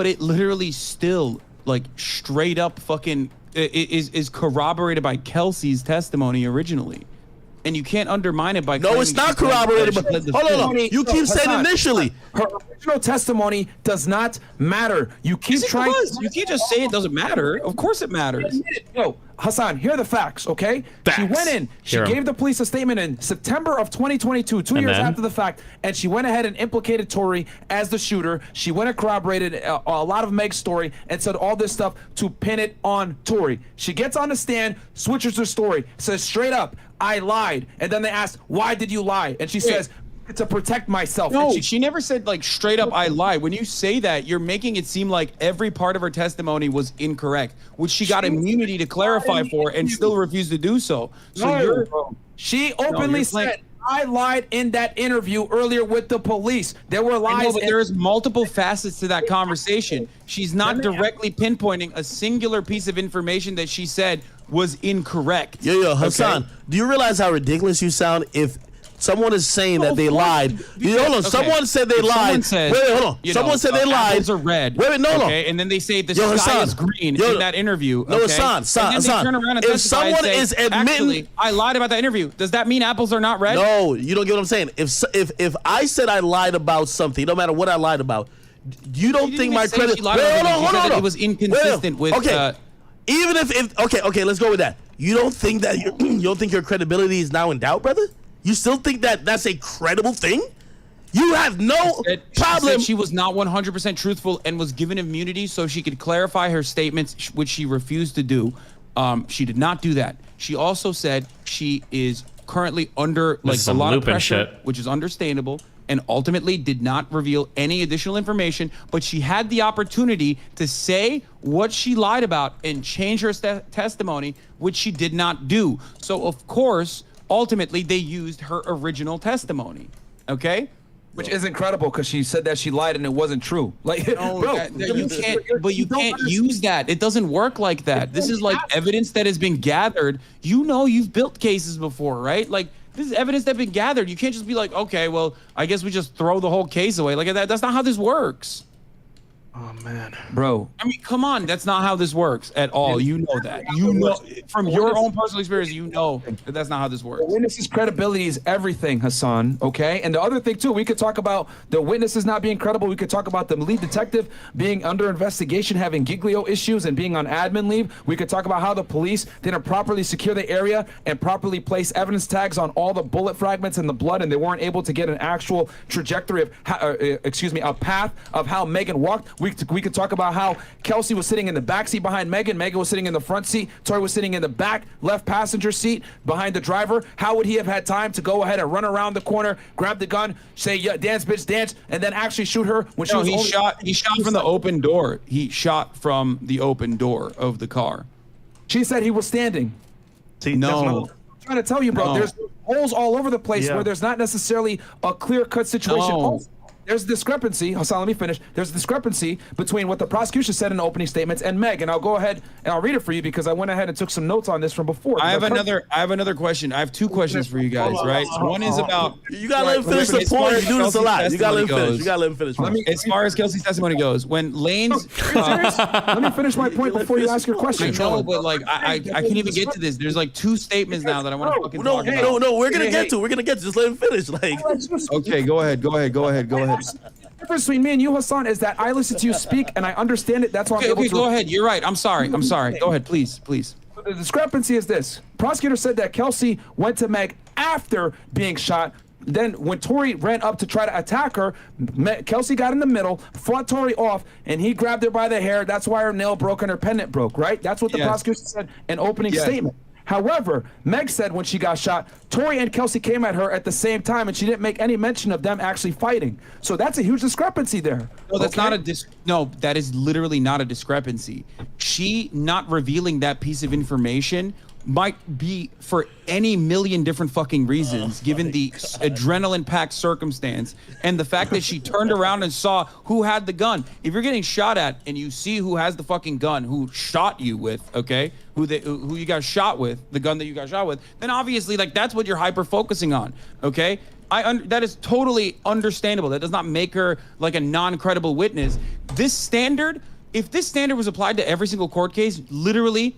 it literally still like straight up fucking is corroborated by Kelsey's testimony originally. And you can't undermine it by No, it's not corroborated. But hold on, you keep saying initially. Her original testimony does not matter. You keep trying. You can't just say it doesn't matter. Of course it matters. Yo, Hasan, here are the facts, okay? Facts. She went in, she Hear 'em. gave the police a statement in September of 2022, two And years then? after the fact, and she went ahead and implicated Tory as the shooter. She went and corroborated a lot of Meg's story and said all this stuff to pin it on Tory. She gets on the stand, switches her story, says straight up, I lied. And then they asked, why did you lie? And she says, to protect myself. No, And she never said like straight up I lied. When you say that, you're making it seem like every part of her testimony was incorrect, which she got immunity to clarify for and still refused to do so. So she openly you're playing- said, I lied in that interview earlier with the police. There were I lies. know, but there's multiple facets to that conversation. She's not directly pinpointing a singular piece of information that she said was incorrect. Yo, Hasan, Okay? do you realize how ridiculous you sound if someone is saying that Of they course, lied? because- Hold on, okay, someone said they if lied. Someone said, wait, hold on. you Someone know, said they lied. Apples are red. Wait, no. Okay, and then they say the Yo, sky Hasan, is green yo, in that interview. no, okay? Hasan, And then they Hasan, turn around and if testify and someone say, is admitting- actually, I lied about that interview. Does that mean apples are not red? No, you don't get what I'm saying. If I said I lied about something, no matter what I lied about, you don't She think didn't my even say credit? she lied about Wait, it. She hold said on. that it was inconsistent with, Okay, even if okay, let's go with that. You don't think that you don't think your credibility is now in doubt, brother? You still think that that's a credible thing? You have no She problem. said she was not 100% truthful and was given immunity so she could clarify her statements, which she refused to do. She did not do that. She also said she is currently under like a some lot of Lupin pressure, shit. which is understandable, and ultimately did not reveal any additional information. But she had the opportunity to say what she lied about and change her testimony, which she did not do. So of course, ultimately they used her original testimony. Okay. which is incredible because she said that she lied and it wasn't true. Like, bro, you can't use that. It doesn't work like that. This is like evidence that has been gathered. You know, you've built cases before, right? Like, this is evidence that's been gathered. You can't just be like, okay, well, I guess we just throw the whole case away. Like, that's not how this works. Oh man, bro. I mean, come on, that's not how this works at all. You know that. You know from your own personal experience. You know that that's not how this works. The witness's credibility is everything, Hasan. Okay, and the other thing too, we could talk about the witnesses not being credible. We could talk about the lead detective being under investigation, having giglio issues, and being on admin leave. We could talk about how the police didn't properly secure the area and properly place evidence tags on all the bullet fragments and the blood, and they weren't able to get an actual trajectory of, a path of how Megan walked. We could talk about how Kelsey was sitting in the back seat behind Megan. Megan was sitting in the front seat. Tory was sitting in the back left passenger seat behind the driver. How would he have had time to go ahead and run around the corner, grab the gun, say, yeah, dance, bitch, dance, and then actually shoot her when she was he shot from the open door. He shot from the open door of the car. She said he was standing. see, No. trying to tell you, bro. No. There's holes all over the place where there's not necessarily a clear-cut situation. No. Also, there's discrepancy. Hassan, let me finish. There's a discrepancy between what the prosecution said in the opening statements and Meg, and I'll go ahead and I'll read it for you because I went ahead and took some notes on this from before. I have another question. I have two questions for you guys, right? One is about You gotta let him finish the point. You do this a lot. You gotta let him finish. You gotta let him finish. as far as Kelsey's testimony goes, when Lane's Let me finish my point before you ask your question. I know, but like I can't even get to this. There's like two statements now that I want to fucking talk about. No. We're gonna get to. Just let him finish. Like, Okay, go ahead. The difference between me and you, Hassan, is that I listen to you speak and I understand it. That's why I'm able Okay, to. go ahead. You're right. I'm sorry. Go ahead, please. The discrepancy is this. Prosecutor said that Kelsey went to Meg after being shot. Then when Tory ran up to try to attack her, Kelsey got in the middle, fought Tory off, and he grabbed her by the hair. That's why her nail broke and her pendant broke, right? That's what the prosecution said in opening statement. However, Meg said when she got shot, Tory and Kelsey came at her at the same time, and she didn't make any mention of them actually fighting. So that's a huge discrepancy there. No, that's not no, that is literally not a discrepancy. She not revealing that piece of information might be for any million different fucking reasons, given the adrenaline-packed circumstance and the fact that she turned around and saw who had the gun. If you're getting shot at and you see who has the fucking gun, who shot you with, okay, who you got shot with, the gun that you got shot with, then obviously like that's what you're hyper-focusing on, okay? That is totally understandable. That does not make her like a non-credible witness. This standard, if this standard was applied to every single court case, literally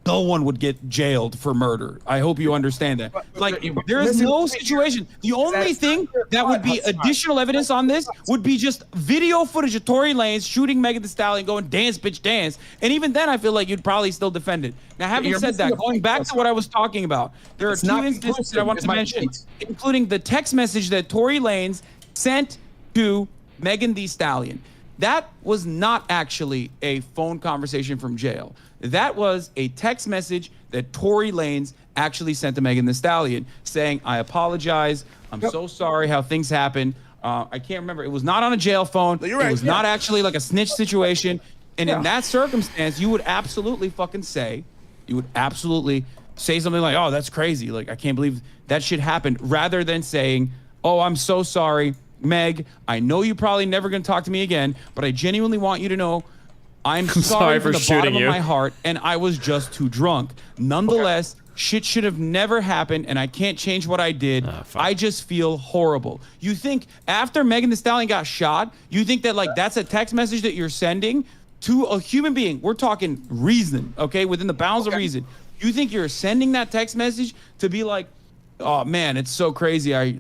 no one would get jailed for murder. I hope you understand that. Like, there is no situation. The only thing that would be additional evidence on this would be just video footage of Tory Lanez shooting Megan Thee Stallion going, dance, bitch, dance. And even then, I feel like you'd probably still defend it. Now, having said that, going back to what I was talking about, there are two instances that I want to mention, including the text message that Tory Lanez sent to Megan Thee Stallion. That was not actually a phone conversation from jail. That was a text message that Tory Lanez actually sent to Megan Thee Stallion saying, I apologize. I'm so sorry how things happened. I can't remember. It was not on a jail phone. It was not actually like a snitch situation. And in that circumstance, you would absolutely say something like, oh, that's crazy. Like, I can't believe that shit happened, rather than saying, oh, I'm so sorry, Meg. I know you're probably never going to talk to me again, but I genuinely want you to know I'm sorry from the bottom of my heart, and I was just too drunk. Nonetheless, shit should have never happened, and I can't change what I did. I just feel horrible. You think after Megan Thee Stallion got shot, you think that like that's a text message that you're sending to a human being? We're talking reason, okay? Within the bounds of reason. You think you're sending that text message to be like, oh man, it's so crazy. I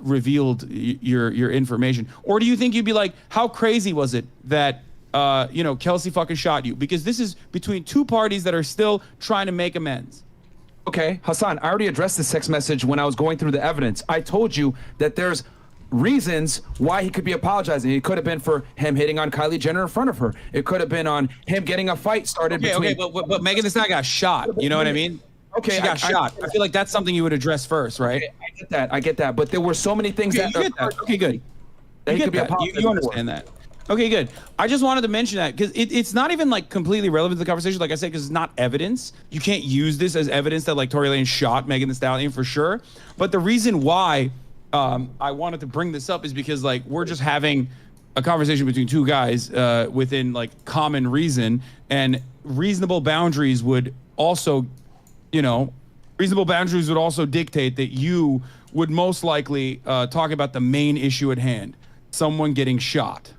revealed your information. Or do you think you'd be like, how crazy was it that Kelsey fucking shot you? Because this is between two parties that are still trying to make amends. Okay, Hassan, I already addressed this text message when I was going through the evidence. I told you that there's reasons why he could be apologizing. It could have been for him hitting on Kylie Jenner in front of her. It could have been on him getting a fight started between... Okay, but Megan Thee Stallion got shot. You know what I mean? Okay, she got shot. I feel like that's something you would address first, right? Okay, I get that. But there were so many things Okay, you get that. Okay, good. that he You could be get that. apologizing You understand for. that. Okay, good. I just wanted to mention that because it's not even like completely relevant to the conversation, like I said, because it's not evidence. You can't use this as evidence that like Tory Lanez shot Megan Thee Stallion for sure. But the reason why I wanted to bring this up is because like we're just having a conversation between two guys within like common reason, and reasonable boundaries would also, reasonable boundaries would also dictate that you would most likely talk about the main issue at hand, someone getting shot.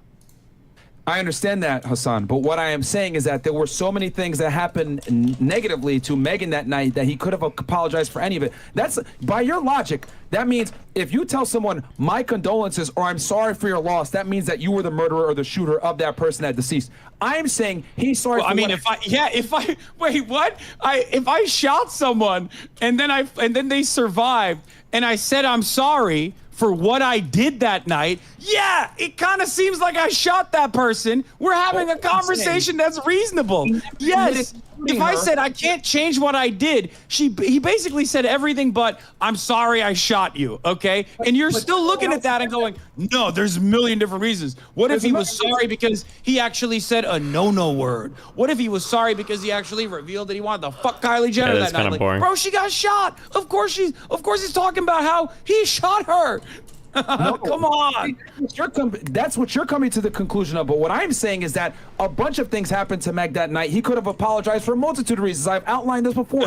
I understand that, Hassan, but what I am saying is that there were so many things that happened negatively to Megan that night that he could have apologized for any of it. That's, by your logic, that means if you tell someone my condolences or I'm sorry for your loss, that means that you were the murderer or the shooter of that person that deceased. I am saying he's sorry for if I shot someone and then they survived and I said I'm sorry for what I did that night, yeah, it kind of seems like I shot that person. We're having a conversation that's reasonable. Yes, if I said I can't change what I did, he basically said everything but I'm sorry I shot you, okay? And you're still looking at that and going, No, there's a million different reasons. What if he was sorry because he actually said a no-no word? What if he was sorry because he actually revealed that he wanted to fuck Kylie Jenner that's that night? kinda boring. Bro, she got shot. Of course he's talking about how he shot her. Come on. That's what you're coming to the conclusion of. But what I'm saying is that a bunch of things happened to Meg that night. He could have apologized for a multitude of reasons. I've outlined this before.